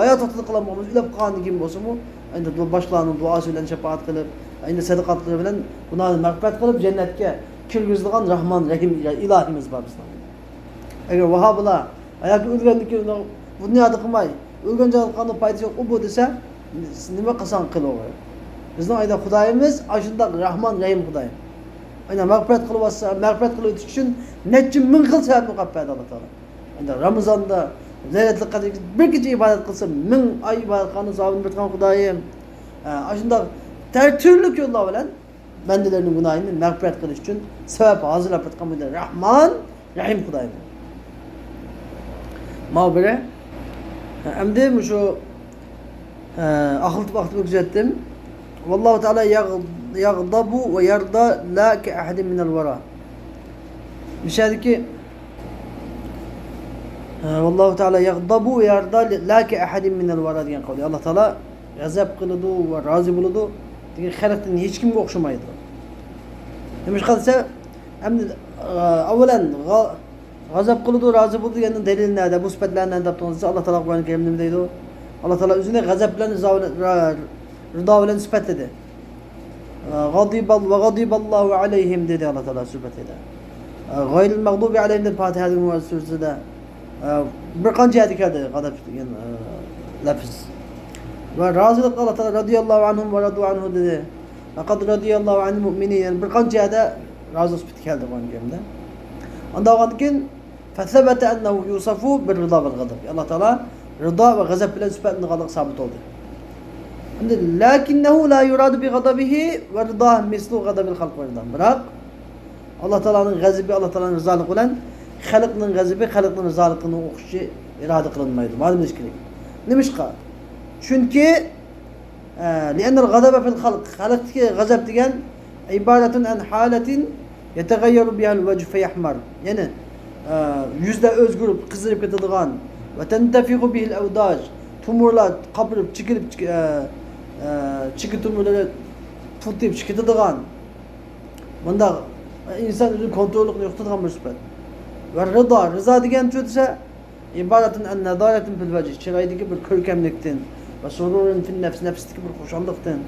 hayot to'xtatib qilamiz, ulab qolgan kim bo'lsa-mu, endi boshqalarning duosi bilan shafaat qilib, endi sadaqatlari bilan gunohni mag'firat qilib jannatga kirgizadigan Rahman, Rahim ilohimiz bor bizning. Agar vahobilar yoki o'lgandan keyin bu dunyoda qilmay, o'lgan joyda qolgan foydasi yo'q bu desa, nima qilsang qilaver. Bizning ayda Xudoyimiz ashundoq Rahman, Rahim Xudoyim. Ayna mag'firat qilib olsa, mag'firat qilib o'tish uchun necha ming xil sabab muqaffat Alloh taolo. Endi Ramazonda Laylatul Qadr bir kecha ibodat qilsa, ming oy ibodat qilgan savobini bergan Xudoyim. Ashundoq turli yo'llar bilan bandalarning gunohini mag'firat qilish uchun sabab hozirlab turgan bu Rahman, Rahim Xudoyim. Ma'bire. Endi shu ahil vaqtni o'tkazdim. Vallohu taala yag'dabu ve yarda la ki ahadin minel vara. Mishadiki Vallohu taala yag'dabu ve yarda la ki ahadin minel vara degan qavli. Alloh taolo g'azab qiladi va rozi bo'ladi degan xalqdan hech kimga o'xshamaydi. Nima qilsa, endi avvalan g'azab qiladi, rozi bo'ladi deganning dalili nada? Bu sifatlarni deb to'g'risi Alloh taolo Qur'on Karimda nima deydi? Alloh taolo o'zini g'azab bilan rido bilan sifatladi. G'adiballohu alayhim dedi Alloh taolo sifatida. G'ayril mag'dubi alayhim deb Fatiha'ning surasida bir qancha ayat keldi g'azab degan lafz. Va rozilik Alloh taolo radiyallohu anhum va radu anhu dedi. Faqad radiyallohu anil mu'minin bir qancha ayatda rozi sifat keldi Qur'on Karimda. Ondan keyin fasabata annahu yusafu bir rida vel g'azab. Alloh taolo rido va g'azab bilan sifatlanganligi sabit bo'ldi. Lakinnahu la yuradu bi g'adabihi va ridah mislu g'adabil xalq va biroq Alloh taolaning g'azabi Alloh taolaning rizoligi bilan xalqning g'azabi xalqning rizoligini o'qishi iroda qilinmaydi. Ma'lum kerak. Nimishqa? Chunki li'anna al-ghadaba fil xalq xalqga g'azab degan ibaratun an halatin yetagayyaru biha al-wajh fa yahmar. Ya'ni yuzda o'zgarib, qizarib ketadigan va tantafiqu bihi al-awdaj tumurlar qapirib, chikilib chiki tumurlari tutib chiqadigan. Bunda inson o'zini kontrolini yo'qotadigan bir sifat. Va rizo degan so'z ibaratun an nadaratun fil wajh, chiroydagi bir ko'rkamlikdan va sururun fil nafs, nafsdagi bir xushallikdan.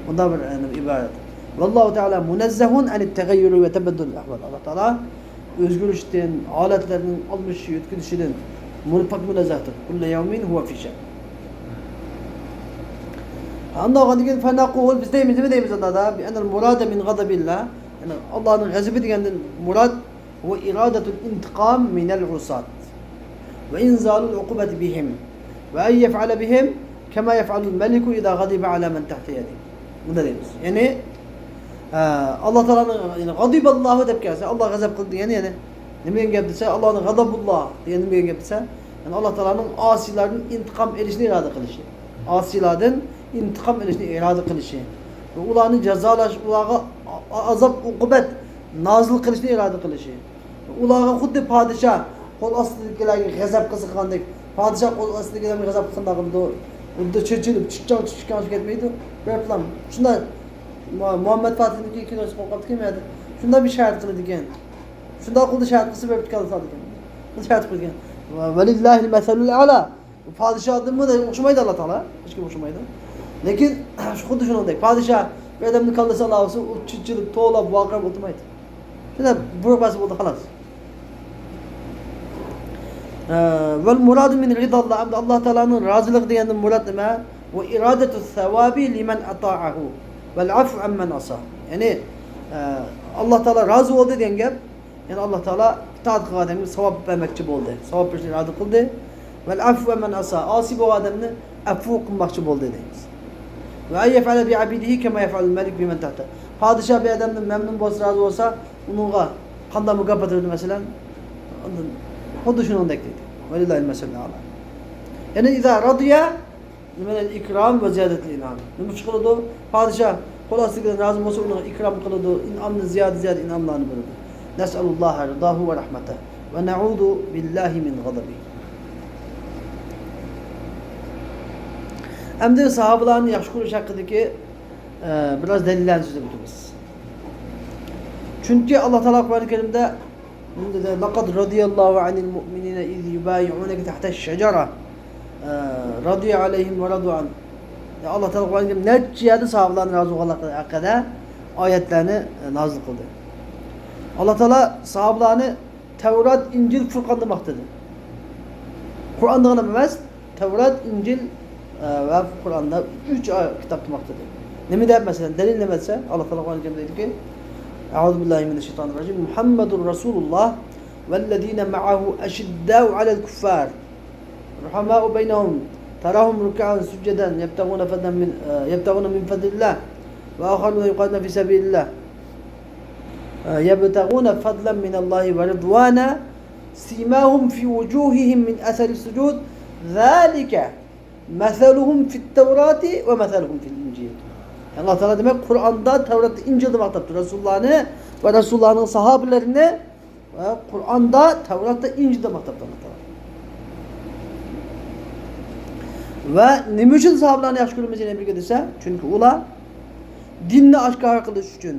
Bunda bir iborat. Vallohu taala munazzahun an at-taghayyur va tabaddul al-ahval. Alloh taala o'zgarishdan, holatlarning almashish, o'tkilishidan munazzahdir. Kullu yawmin huwa fi shan. Ondan keyin fanaqul biz deymiz, nima deymiz onda? Bi anal murada min ghadabillah. Yani Allah'ın g'azabi degandan murad ve iradatul intiqam min al-usat ve inzalul uqubati bihim ve ay yef'ala bihim kema yef'alul meliku idha ghadiba ala man tahta yadi. Bunda deymiz. Yani Allah Teala'nın yani g'adiballahu deb kelsa, Allah g'azab qildi degani yani nima degan gap desa, Allohning g'adabulloh degan nima degan gap desa, yani Allah Teala'nın asilardan intiqam olishni iroda qilishi. Asilardan intiqam olishni iroda qilishi. Ve ularni jazolash, ularga azab uqubat nozil qilishni iroda qilishi. Ularga xuddi podshoh qo'l ostidagilarga g'azab qilgandek, podshoh qo'l ostidagilarga g'azab qilgandek, unda chechilib, chiqqan ketmaydi. Biroq shunda Muhammad Fatih'ning kinosi qo'yib kelmaydi. Shunda bir shart qildi ekan. Shunda qildi shart qilsa berib qoladi ekan. Bu shart qilgan. Va lillahi'l masalul a'la. Podshohning da o'xshamaydi Alloh taolo, hech kim o'xshamaydi. Lekin xuddi shunday podshoh bir odamni kallasi olsa, u chichilib, to'lab, voqea o'tmaydi. Shunda burabasi bo'ldi xolos. Vel muradu min ridallah. Alloh taolaning rozilik degandan murod nima? Va iradatu savabi liman ata'ahu vel afu amman asa. Yani Allah Teala razı oldu degan gap. Yani Allah Teala itaat qilgan odamga savob bermoqchi bo'ldi. Savob berishni va'da qildi. Val afwa man asa. Asi bo'lgan odamni afv qilmoqchi bo'ldi deymiz. Va yaf'ala bi abidihi kama yaf'alul malik biman tahta. Padişah bir adamdan memnun bo'lsa, razı olsa, uningga qanday mukofot berdi masalan? Xuddi shuningdek deydi. Valillahi al-masal a'la. Yani iza radiya min al-ikram ve ziyadetil in'am. Nima qiladi? Padişah Xulasıdan razı olsa ona ikram kılıdı, in'amını ziyade in'amlarını verdi. Nes'alullaha rıdahu ve rahmete ve na'udu billahi min gadabi. Hem de sahabaların yaxşı ko'rish haqidagi biraz delillarni so'zlab o'tamiz. Çünkü Allah Teala Kur'an-ı Kerim'de laqad radiyallahu anil mu'minina iz yubay'unaka tahta ash-shajara radiya alayhim ve radu an. Allah Teala Kur'an-ı Kerim neçiyede sahabaların razı olmakla hakkında ayetlerini nazil kıldı. Allah Teala sahabalarını Tevrat, İncil, Furkan demaktadır. Kur'an'da emas, Tevrat, İncil ve Kur'an'da 3 kitap demaktadır. Ne mi der mesela? Delil ne mesela? Allah Teala Kur'an-ı Kerim'de dedi ki Euzubillahimineşşeytanirracim Muhammedur Resulullah vellezine ma'ahu eşiddâ'u alel kuffâr ruhamâ'u beynehum تراهم ركعا سجدا يبتغون من فضل الله وآخرون يقاتلون في سبيل الله يبتغون فضلا من الله ورضوانا سيماهم في وجوههم من أثر السجود ذلك مثلهم في التوراة ومثلهم في الإنجيل. Yani Allah Teala demek Kur'an'da, Tevrat'ta, İncil'de maktadır. Resulullah'ını ve Resulullah'ın sahabelerini Kur'an'da, Tevrat'ta, İncil'de maktadır. Ve nima uchun sahabalarni yaxshi ko'rmasligini bilgan desa, chunki ular dinni oshkor qilish uchun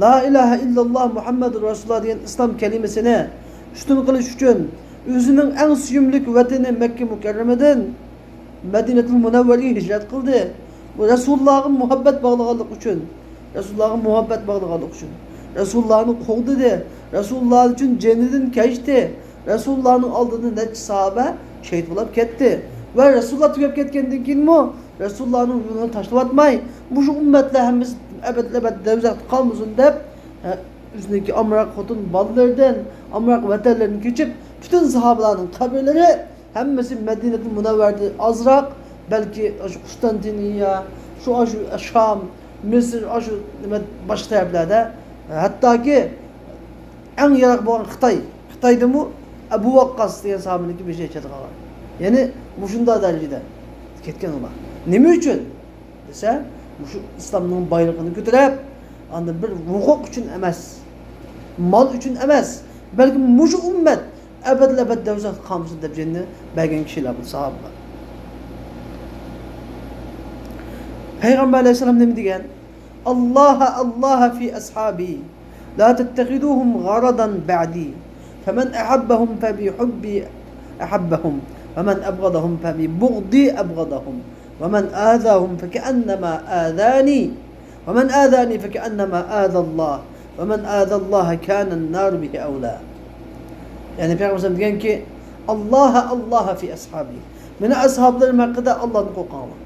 la ilaha illalloh Muhammadur Rasululloh degan islom kalimasini ustun qilish uchun o'zining eng suyumli vatani Makka mukarramadan Madinatul Munawwaraga hijrat qildi. Bu Rasulullohga muhabbat bog'laganlik uchun, Rasulullohga muhabbat bog'laganlik uchun Rasulullohni qo'g'didi, Rasululloh uchun jannatdan kechdi. Rasulullohning oldida necha sahaba shahid bo'lib ketdi. Ve Resulullah tükep ketkendiğin kim mi? Resulullah'ın yolunu taşlayıp atmay. Bu şu ümmetle hemiz ebed devzat kalmasın deyip üstündeki amrak hotun ballardan, amrak veterlerini geçip bütün sahabaların kabirleri hemisi Medine'nin Münevver'de azrak, belki şu Konstantiniye, şu Şam, Mısır, şu başka taraflarda hatta ki en yarak boğan Xitay'da mı Ebu Vakkas diyen sahabenin bir şey çatık ağır. Yani bu şunda derecede ketken ola. Nima uchun desa, bu şu İslam'ın bayrağını götürüp, anda bir hukuk için emas, mal için emas, belki bu şu ümmet ebed devzat kalmışsın deb cenni belgen kişiler bu sahabeler. Peygamber Aleyhisselam ne mi diyen? Allaha fi ashabi, la tettehiduhum garadan ba'di, femen ehabbahum fe bi hubbi ehabbahum. ومن أبغضهم فببغضي أبغضهم ومن آذاهم فكأنما آذاني ومن آذاني فكأنما آذى الله ومن آذى الله كان النار به أولى. Yani Peygamber diyen ki Allaha fi ashabi. Mene ashablarım hakkında Allah'ın korkanlar.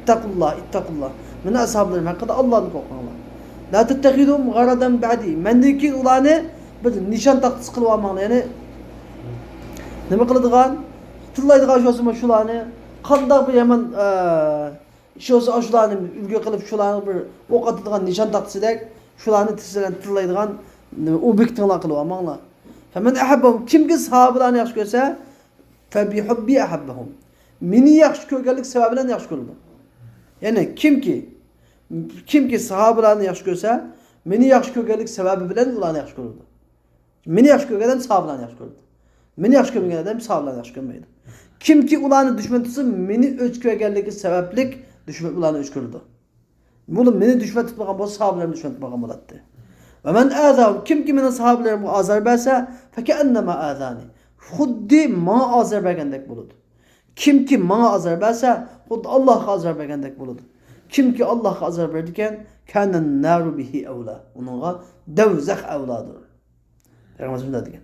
İttakullah. Mene ashablarım hakkında Allah'ın korkanlar. La tettekidum garadan ba'di. Mendeki ulanı bir nişan taktısı kılvamanlar. Yani ne kılıdığın? Tırlaydığı şosuma şularını, kandak bir hemen şosu şularını ülke kılıp şularını bir ok atıdığın nişan taktısı dek, şularını tırlaydığı o bektinla kılıp amanla. Hemen ehabbahum, kim ki sahabelerine yaxşı görse, febi hubbi ehabbahum. Meni yaxşı görgelik sebebiyle yaxşı görüldü. Yani kim ki sahabelerine yaxşı görse, meni yaxşı görgelik sebebiyle ularını yaxşı görüldü. Meni yaxşı görgeden sahabelerine yaxşı görüldü. Meni yaxşı görmegen adam sahabelerine yaxşı görmeydi. Kim ki ularını düşman tutsa, meni öçkörgenligi sebeplik düşman ularını öçkürdü. Bunu meni düşman tutmagan bolsa, sahabelerimi düşman tutmagan boladı. Ve men azahum, kim ki meni sahabelerimi azar berse, fekeennema azani. Xuddi mana azar bergendek boludu. Kim ki mana azar berse, xuddi Allah'a azar bergendek boludu. Kim ki Allah'a azar berdiken, kanen naru bihi evla. Onunla devzak evladır. Peygamberimiz de diyen.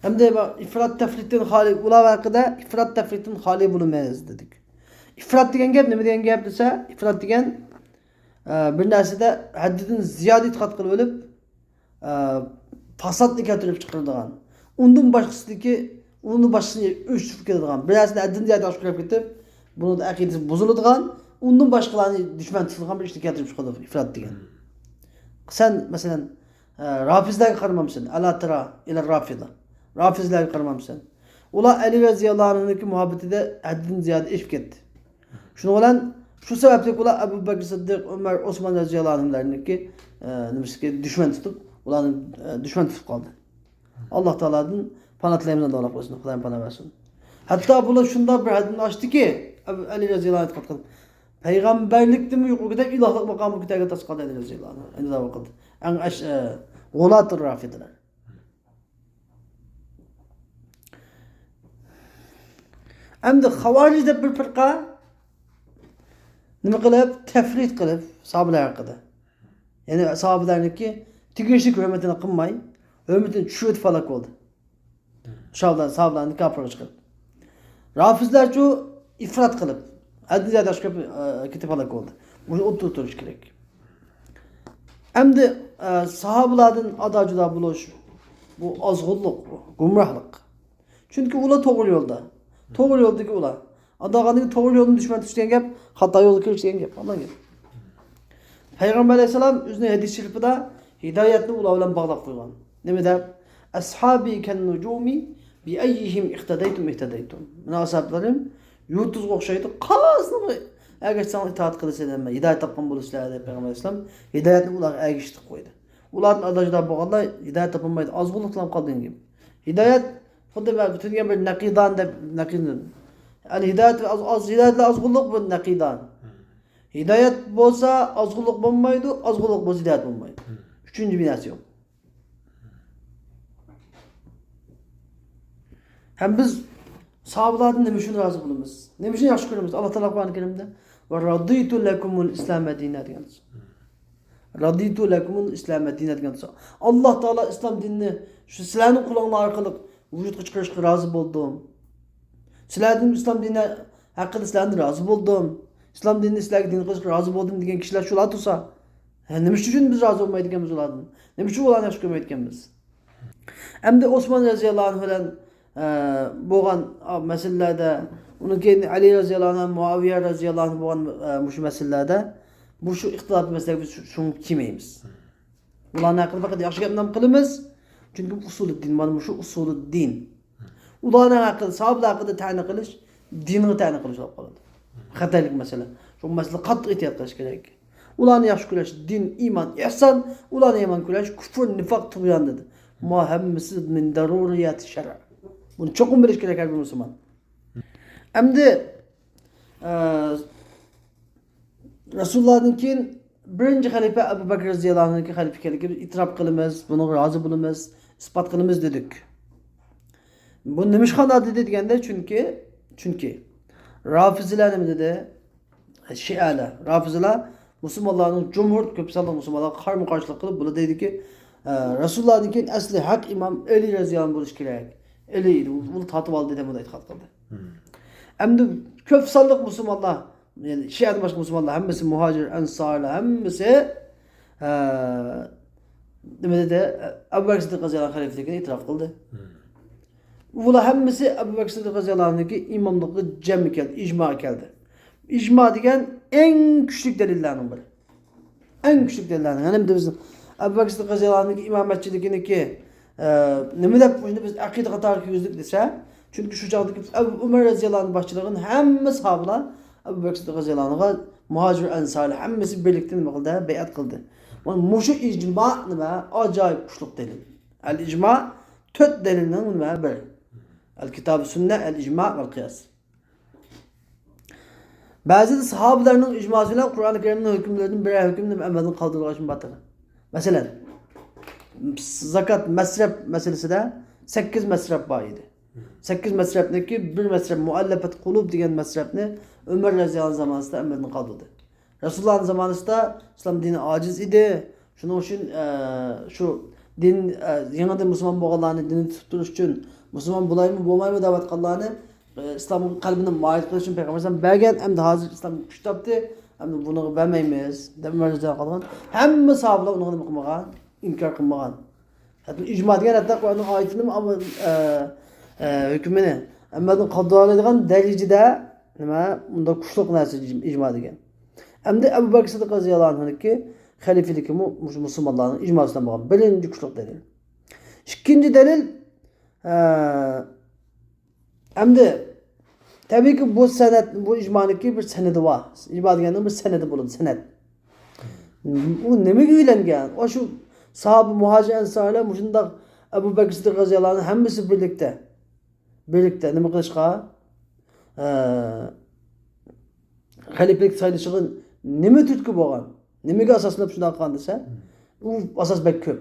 Hem de ifrat tefritin hali ula vakıda ifrat tefritin hali bulunmayız dedik. İfrat degen gap ne degen gap dese ifrat degen bir narsada haddidan ziyoda e'tiqod qilib olib, fasodni keltirib chiqaradigan. Undan boshqasidagi uni boshqasini o'chirib ketadigan. Bir narsada haddidan ziyoda oshib ketib, buni aqidasi buziladigan, undan boshqalarni dushman tutadigan bir ishni keltirib chiqadi ifrat degan. Sen masalan Rafizlarga qaramamsan. Ala-tara ila Rafida. Rafizlarga qaramamsan. Ular Ali roziyallohu anhuning muhabbatida haddidan ziyoda eshib ketdi. Shuning bilan shu sababli ular Abu Bakr Siddiq, Umar, Osmon roziyallohu anhularniki nimasiga dushman tutib, ularni dushman tutib qoldi. Alloh taoladan panoh tilaymiz, Alloh qilsin, Xudoyim panoh bersin. Hatto bular shunday bir haddini ochdiki, Ali roziyallohu anhu qildi. Payg'ambarlikdimi yo'qligida ilohlik maqomi ko'tarib tasqaldi Ali roziyallohu anhu. Endi davom qildi. Ang g'ulatur rafidalar. Endi Xavarij deb bir firqa nima qilib, tafrid qilib sahobalar haqida. Ya'ni sahobalarniki tegishli hurmatini qilmay, hurmatini tushirib falak bo'ldi. Sahobalarni kafirga chiqarib. Rafizlarchu ifrat qilib, haddidan tashqari ketib falak bo'ldi. Buni o'tirish kerak. Endi sahobalardan ado-judo bo'lish bu ozg'unlik, gumrohlik. Chunki ular to'g'ri yo'lda. To'g'ri yo'ldagi ular. Adog'aning to'g'ri yo'lni dushman tutgan gap, xato yo'lga kirishgan gap. Alloh gap. Payg'ambar alayhisalom o'zining hadis sharifida hidoyatni ular bilan bog'lab qo'ygan. Nima deb? Ashabi kan nujumi bi ayyihim ihtadaytum ihtadaytum. Munosabatlarim yulduzga o'xshaydi. Qasni agar sen itoat qilsanglar, hidoyat topgan bo'lishlar deb Payg'ambar alayhisalom hidoyatni ularga ergishtirib qo'ydi. Ularning adajda bo'lganlar hidoyat topolmaydi. Ozg'unlikdan qolgan gibi. Hidoyat xuddi butunga bir naqidan deb naqidan. Yani hidoyatla ozg'unlik bu naqidan. Hidoyat bo'lsa ozg'unlik bo'lmaydi, ozg'unlik bo'lsa hidoyat bo'lmaydi. Uchinchi bir narsa yo'q. Hem biz sahabalardan nima uchun rozi bo'lamiz? Nima uchun yaxshi ko'ramiz? Alloh taolo Qur'oni Karimda va raditu lakumul islam dinan degan. Raditu lakumul islam dinan degan. Alloh taolo islom dinini shu sizlarning quloqlaringiz orqali vujudga chiqarishga rozi bo'ldim. Sizlarning islom dini haqida sizlardan rozi bo'ldim. İslam dinini sizlarga din qilishga rozi bo'ldim degan kishilar shular tursa, nima uchun biz rozi bo'lmaydiganmiz ulardan? Nima uchun ularni yaxshi ko'rmaydiganmiz? Endi Osmon roziyallohu anhu bilan bo'lgan masalalarda, undan keyin Ali roziyallohu anhu, Muaviya roziyallohu anhu bo'lgan shu masalalarda bu shu ixtilof masalaga biz shuni kelmaymiz. Ularni haqida faqat yaxshi gapni qilamiz. Chunki usuli din, mana shu usuli din. Ularni haqida, sahobalar haqida ta'na qilish, dinga ta'na qilish bo'lib qoladi. Xatarlik masala. Shu masala qattiq ehtiyot qilish kerak. Ularni yaxshi ko'rish, din, iymon, ihson, ularni yomon ko'rish, kufr, nifoq tug'yon dedi. Ma hammasi min daruriyati shar'. Buni cho'qim bilish kerak har bir musulmon. Endi Rasulullohning keyin birinchi xalifa Abu Bakr roziyallohu anhuning xalifaligini itrof qilamiz, buni rozi bo'lamiz, isbot qilamiz dedik. Bu nima ishxona dedi deganda chunki Rafizlar nima dedi? Shialar, Rafizlar musulmonlarning jumhur ko'p sonli musulmonlarga qarama-qarshilik qilib, bular deydiki, Rasulullohning keyin asli haq imom Ali roziyallohu anhu bo'lish kerak. Ali edi, uni tatib oldi deb e'tiqod qildi. Endi ko'p sonli musulmonlar, ya'ni Shiadan boshqa musulmonlar hammasi muhojir, ansorlar, hammasi nima dedi? Abu Bakr Siddiq roziyallohu anhu xalifaligini e'tirof qildi. Ular hammasi Abu Bakr Siddiq roziyallohu anhuga imomlikka jami keldi, ijmo keldi. Ijmo degan eng kuchli dalillarning biri. Eng kuchli dalillarning. Ya'ni biz Abu Bakr Siddiq roziyallohu anhuga imomatchiliginiki nima deb biz aqida qatori ko'zdik desa, chunki shu chog'dagi Umar roziyallohu anhu boshchiligini hamma sahobalar Abu Bakr Siddiq roziyallohu anhuga muhojir ansorlar hammasi birlikda nima qildi? Bay'at qildi. Mana shu ijmo nima? Ajoyib kuchli dalil. Al-ijmo 4 dalilning nima biri. El-Kitab-ı Sünnet, el-İcma ve el-Kıyas. Bazı sahabelerinin icmasıyla Kur'an-ı Kerim'in hükümlerinin birer hükümünün emredin kaldırılışını batırır. Mesela zakat mesrep meselesi de 8 mesrep var idi. 8 mesrepteki bir mesrep muallafet kulub diyen mesrepni Ömer Reziyal'ın zamanında emredin kaldırdı. Resulullah'ın zamanında İslam dini aciz idi. Şunun için şu din yanında Müslüman boğalarını dini tutturuş için Müslüman bulayım mı, bulmayım mı davet kıllarını İslam'ın kalbine mağayet kılıç için Peygamber'den belgen hem de hazır İslam güç taptı Hem bunu vermeymiz. Demir radıyallahu anhu. Hem sahabeler onu nima qilmagan, inkar qilmagan. Hatta icma degan hatta Qur'onning oyatini ama hukmini hammadan qaddolaydigan darajada nima bunda kuchliq narsa icma degan. Hamda Abu Bakr Siddiq radhiyallohu anhu'niki xalifeligi musulmonlarning ijmosidan bo'lgan birinchi kuchliq dalil. İkinci delil hamda tabii ki bu senet bu icmaniki bir senedi var. İcma deganning bir senedi bo'ladi, senet. U nimaga uylangan? O şu sahabe muhacir ensarlar shundoq Abu Bakr Siddiq radhiyallohu anhu hammasi birlikda nima qilishga xalifelik sayılışının nima turtki bo'lgan? Nimaga asoslab shunday qilgan desa, u asos bek ko'p.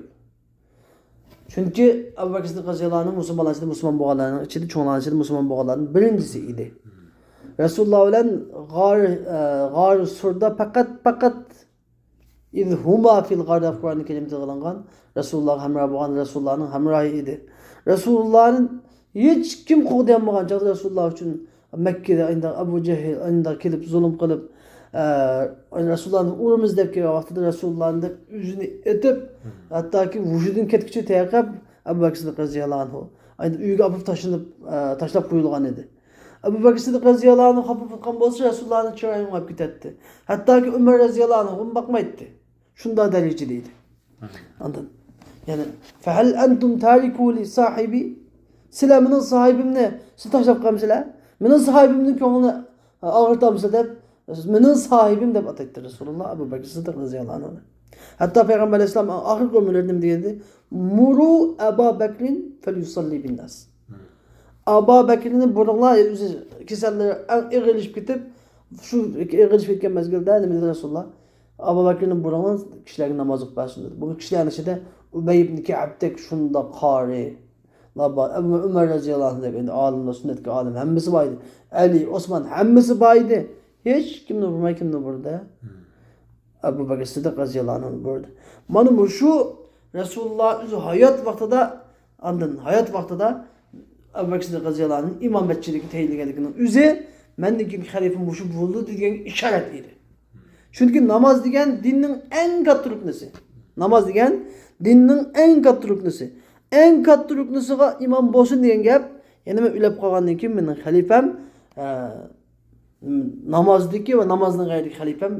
Çünkü Abu Bakr Siddiq radhiyallohu anhu musulmonlar ichida musulmon bo'lganlarning ichida cho'nglar ichida musulmon bo'lganlarning birinchisi edi. Rasululloh bilan g'or surda faqat huma fil g'ar Qur'oni karimda qilingan Rasululloh hamroh bo'lgan Rasulullohning hamrohi edi. Rasulullohning hech kim qo'g'dayolmagan chog'da Rasululloh uchun Makkada inda Abu Jahl inda kelib zulm qilib Resulullah'ın urumuz deb kelgan vaqtida Resulullah'ın yüzünü etib hattoki vujudini ketkicha tayaqab Abu Bakr Siddiq radhiyallohu anhu ayni uyga olib tashlab qo'yilgan edi. Abu Bakr Siddiq radhiyallohu anhu xafa bo'lgan bo'lsa Resulullah'ning chiroyini olib ketadi. Hattoki Umar radhiyallohu anhu uni boqmaydi. Shunda darajada edi. Anladın? Yani fahal antum tariku li sahibi sizlar mening sahibimni siz tashlab qo'ymsizlar? Mening sahibimning ko'nglini og'irtamsizlar deb mening sahibim deb ataydi Rasululloh Abu Bakr Siddiq radhiyallohu anhu. Hatta Peygamber Aleyhisselam ahir kavimlerinde dedi? Muru Abu Bakrin felyusalli bin nas. Abu Bakir'in burunlar keselleri eğilip gidip şu eğilip gitken mezgilde ne dedi Rasulullah? Abu Bakir'in burunlar kişilerin namazı kılsın dedi. Bu kişilerin içinde Ubey ibn Ka'b'tek şunda qari. Ömer radhiyallahu anh dedi. Alimler sünnetki alim hemmisi baydı. Ali, Osman hemmisi baydı. Hiç kimni vurmay kimni vurdu. Abu Bakr Siddiq radhiyallahu anh vurdu. Mana bu şu Resulullah o'zi hayot vaqtida andın hayot vaqtida Abu Bakr Siddiq radhiyallahu anh imomatchiligi tayinlanganligining o'zi mendagi xalifa mushu bo'ldi degan ishorat edi. Chunki namoz degan dinning eng katta ruknisi. Namoz degan dinning eng katta ruknisi. Eng katta ruknisiga imom bo'lsin degan gap, yana men o'ylab qolgandan keyin mening xalifam namozdagi va namozning g'ayri xalifam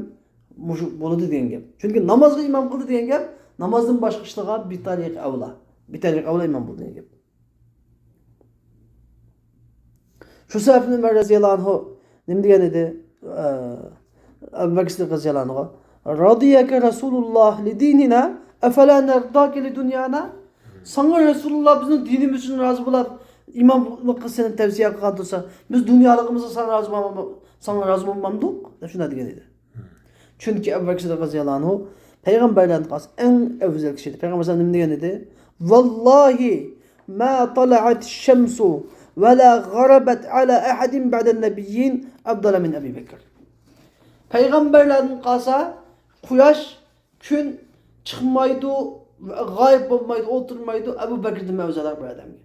mushu bo'ladi degan gap. Chunki namozga imom qildi degan gap, namozdan boshqa ishlarga bitariq avla. Bitariq avla imom bo'ldi degan gap. Shu sababli Umar radhiyallohu anhu nima degan edi? Abu Bakr Siddiq radhiyallohu anhu radiyaka Rasululloh li dinina afala nardaka li dunyana. Sana Rasululloh bizning dinimiz uchun rozi bo'lib imomlikqa seni tavsiya qilgan bo'lsa, biz dunyoligimizga sana rozi bo'lmadik deb shunday degan edi. Chunki Abu Bakr Siddiq radhiyallohu anhu payg'ambarlarning eng afzal kishi edi. Payg'ambar nima degan edi? Vallahi ma tala'at ash-shamsu va la gharabat ala ahadin ba'da an-nabiyyin afdala min Abi Bakr. Payg'ambarlarning qasa quyosh kun chiqmaydi, g'oyib bo'lmaydi, o'tirmaydi Abu Bakrdan mavzalar bir odamga.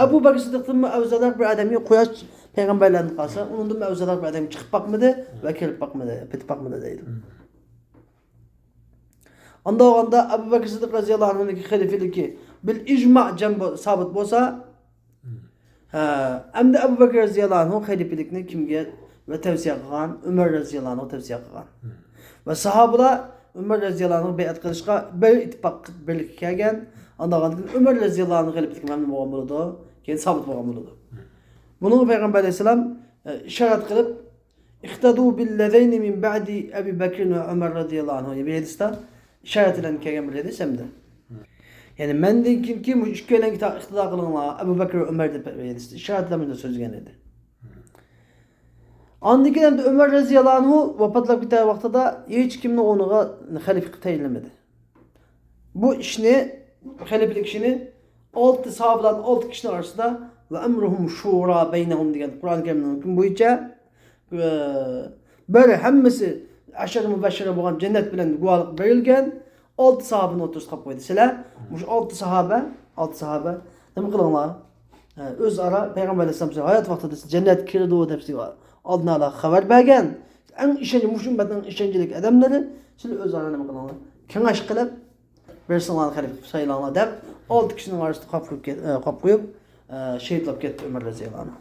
Abu Bakr Siddiqdan mavzalar bir odamga quyosh payg'ambarlarning qasa, undan mavzalar bir odamga chiqib boqmadi va kelib boqmadi, bitib boqmadi deydi. Onda Abu Bakr Siddiq radhiyallohu anhu'niki xalifeligi bil ijma' sabit bo'lsa, hamda Abu Bakr radhiyallohu anhu xalifelikni kimga va tavsiya qilgan? Umar radhiyallohu anhu tavsiya qilgan. Va sahobalar Umar radhiyallohu anhu bay'at qilishga bir ittifoq birlik kelgan. Ondan Umar radhiyallohu anhu xalifeligi mamnun bo'lgan bo'ladi, keyin sabit bo'lgan bo'ladi. Buni Payg'ambar alayhisalom ishorat qilib, "Iqtadu billazayni min ba'di Abi Bakr va Umar radhiyallohu anhu" deb aytishda ishorat bilan kelgan bir hadis hamda. Ya'ni mendan keyin bu ikkilangi iqtido qilinglar Abu Bakr va Umar deb aytishda ishoratlar bilan so'zlagan edi. Ondan keyin de Umar radhiyallohu anhu vafotlab ketgan vaqtida hech kimni o'rniga xalifa tayinlamadi. Bu ishni xalifelik ishini 6 sahobalarning 6 kishining orasida va amruhum shura baynahum degan Qur'on karimning hukmi bo'yicha bir hammasi ashar mubashshara bo'lgan jannat bilan guvohlik berilgan 6 sahabani o'tirib qolib qo'ydi. Sizlar bu 6 sahaba nima qilinglar? O'zaro Payg'ambar alayhisalom hayot vaqtida jannat kirdi deb oldin xabar bergan. en işinci muşumbatın işincilik adamları şimdi öz arana nima qilinglar? Kengash qilib bersinlar xalif saylanlar deb 6 kishining orasida qolib qo'yib shehidlab ketdi Umar roziyallohu anhu.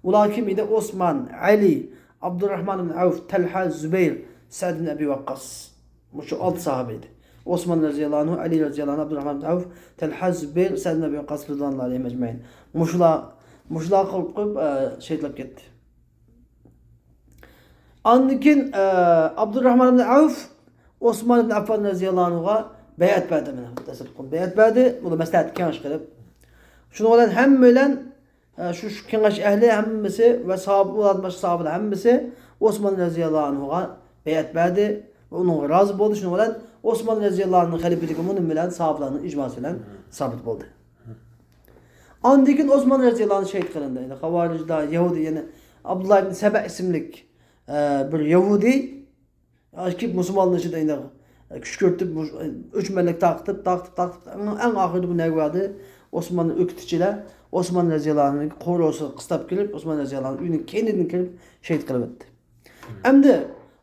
Ular kim edi? Osman, Ali, Abdurrahman ibn Avf, Talha, Zübeyir, Sa'd ibn Abi Waqqas. Şu 6 sahabe idi. Osman roziyallohu anhu, Ali roziyallohu anhu, Abdurrahman ibn Avf, Talha, Zübeyir, Sa'd ibn Abi Waqqas radhiyallohu alayhim ecmaîn. Muşlar qilib qo'yib shehidlab ketdi. Andikin Abdurrahman ibn Avf Osman ibn Affan radhiyallohu anhuga bayat berdi mana. Bayat berdi. Bu maslahat kengash qilib. Şunu bilan hamma bilan şu kengash ahli hammasi va sahobalar boshqa sahobalar hammasi Osman radhiyallohu anhuga bayat berdi. Onun razı bo'ldi. Şunu bilan Osman radhiyallohu anhu xalifaligi uning bilan sahobalarning ijmosi bilan sabit bo'ldi. Andikin Osman radhiyallohu anhu shehid qilindi. Endi Xavorijlar, Yahudi yani Abdullah ibn Saba ismlik bir Yahudi akib Müslümanlar içinde endi küşkürtüp 3 melek taqtib en ahirde bu ne vardı? Osman'ın ökütüçüler Osman radhiyallohu anhu'nun qo'rosi qistab kelib Osman radhiyallohu anhu uyning kendidan kirib shehid qilib o'tdi. Endi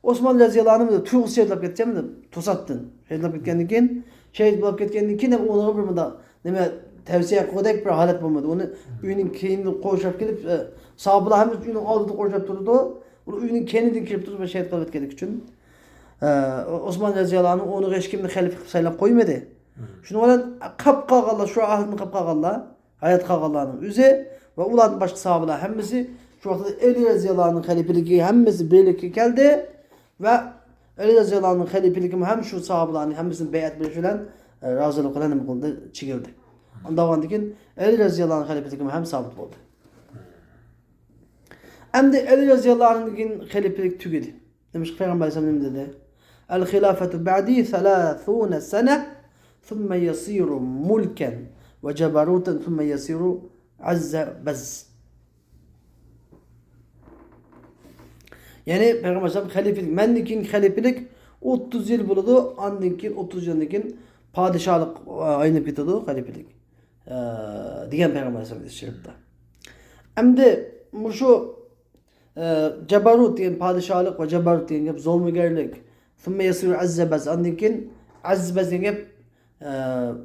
Osman radhiyallohu anhu tuyg'usi shehidlab ketganmi? To'satdan shehidlab ketgandan keyin shehid bo'lib ketgandan keyin ham uni bir munda nima tavsiya qildik bir holat bo'lmadi. Uni uyning kenidan qo'shib kelib sahobalar ham uyning oldida qo'shib turdi. Uni uyning kenidan kirib turib shehid qilib o'tganlik uchun Osman radhiyallohu anhu onu hech kimni xalifa qilib saylab qo'ymadi. Shuning bilan qolib qolganlar, shu ahdni qolib qolganlar, hayot qolganlarning o'zi va ularning boshqa sahobalar hammasi shu vaqtda Ali radhiyallohu anhu xalifaligiga hammasi birlikka keldi va Ali radhiyallohu anhu xalifaligi ham shu sahobalarning hammasini bay'at berish bilan rozilik bilan nima qildi, chigildi. Undan keyin Ali radhiyallohu anhu xalifaligi ham sabit bo'ldi. Endi Ali radhiyallohu anhuning xalifalik tugadi. Demiş Peygamber Aleyhisselam dedi. El hilafetu ba'di 30 sene thumma yasiru mulken ve cebarutan thumma yasiru azza bez. Yani Peygamber Aleyhisselam halifelik, mendikin halifelik 30 yıl buludu, andinkin 30 yılınkin padişahlık aynı bitiyordu halifelik. Diyen Peygamber Aleyhisselam şerifte. Hem de şu Cebarut diyen padişahlık ve cebarut diyen hep zulmügerlik. Thumme yasiru azzebez. Andikin azzebez diyen hep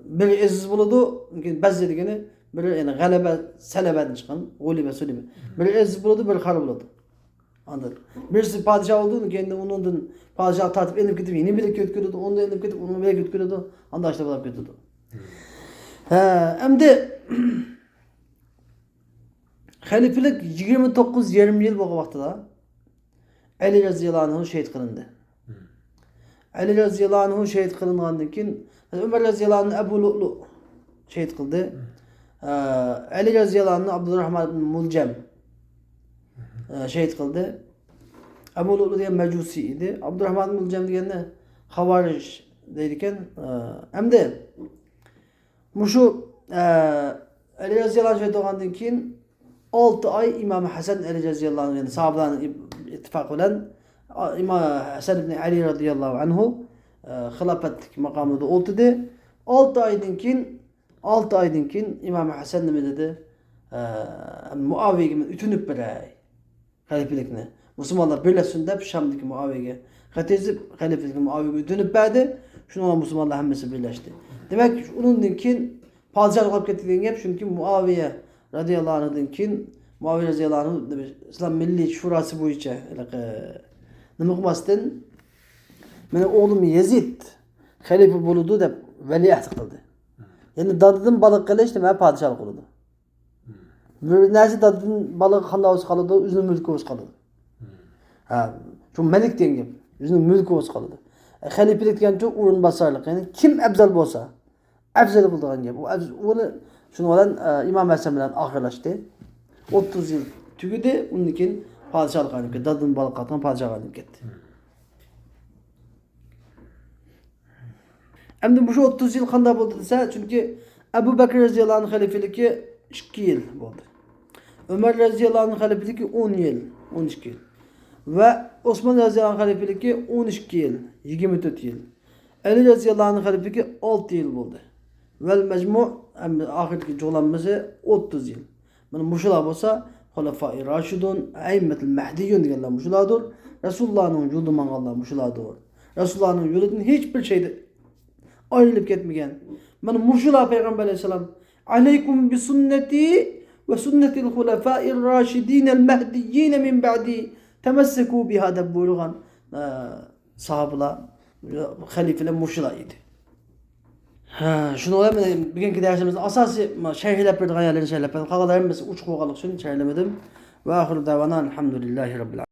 bir izz buludu. Bez dediğini bir yani galebe selebeden çıkan. Gulibe sulime. Bir izz buludu, bir har buludu. Anladın. Birisi padişah olduğunu kendi onun padişah tartıp elip gidip yeni bir kötkürüdü. Onu da elip gidip onu bir kötkürüdü. Anda işte bulup götürdü. Hem de halifelik 29-20 yıl bu vaxtda Ali radhiyallohu anhu şehid qilindi. Ali radhiyallohu anhu şehid qilingandan keyin Ömer radhiyallohu anhu Abu Lu'lu şehid qildi. Ali radhiyallohu anhu Abdurrahman ibn Muljam şehid qildi. Abu Lu'lu degan Majusi edi. Abdurrahman ibn Muljam degani Xavarij deydigan. Hamda mushu Ali radhiyallohu anhu şehid bo'lgandan keyin 6 ay İmam Hasan Ali radhiyallohu anhu yani sahabaların ittifakı bilen İmam Hasan ibn Ali radhiyallohu anhu xilafetlik makamında oldu. 6 aydan keyin İmam Hasan nima dedi? Muaviye'ge ütünüp biray halifelikni. Müslümanlar birleşsin deb Şam'daki Muaviye'ge xatezib halifelikni Muaviye'ge ütünüp berdi. Şuna Müslümanlar hammasi birleşti. Demek undan keyin padişahlık olib ketdi degan gap, chunki Muaviye radhiyallohu anhudan keyin Muaviye radhiyallohu anhu İslam Milliy Shurasi bo'yicha nima qilmasdan meni o'g'lim Yazid xalifa bo'ladi deb valiahd qildi. Ya'ni dadidan baliq qilish nima podshohlik qiladi. Bir narsa dadidan baliq qanday o'z qoladi, o'zining mulki o'z qoladi. Shu malik degan gap, o'zining mulki o'z qoladi. Xalifalik degancha o'rinbosarlik, ya'ni kim afzal bo'lsa, afzal bo'lgan gap. Uni shuni bilan İmam Hasan bilan oxirlashdi. 30 yil tugadi, undan keyin podshohlik qilib ketdi. Dadidan baliq qatgan podshohlik qilib ketdi. Endi bu 30 yil qanday bo'ldi desa, chunki Abu Bakr radhiyallohu anhu xalifaligi 2 yil bo'ldi. Umar radhiyallohu anhu xalifaligi 10 yil, 12 yil. Va Osman radhiyallohu anhu xalifaligi 12 yil, 24 yil. Ali radhiyallohu anhu xalifaligi 6 yil bo'ldi. Vel mecmu oxirgi jo'lanmasi 30 yil. Mana mushular bo'lsa, Hulefai Raşidun, Eimmetil Mehdiyyun diyorlar muşuladır. Resulullah'ın vücudu mangallar muşuladır. Resulullah'ın vücudunun hiçbir şeyde ayrılıp gitmeyen. Ben muşula Peygamber Aleyhisselam aleykum bi sünneti ve sünnetil hulefai raşidinel mehdiyyin min ba'di temesseku biha da buyurgan sahabeler halifeler muşula idi. Şunu olayım bugünkü dersimizde asası şerhlep bir gayalerini şerhlep. Kağıtlarım mesela uç kovalık şunu şerhlemedim. Ve ahiru davana elhamdülillahi rabbil alemin.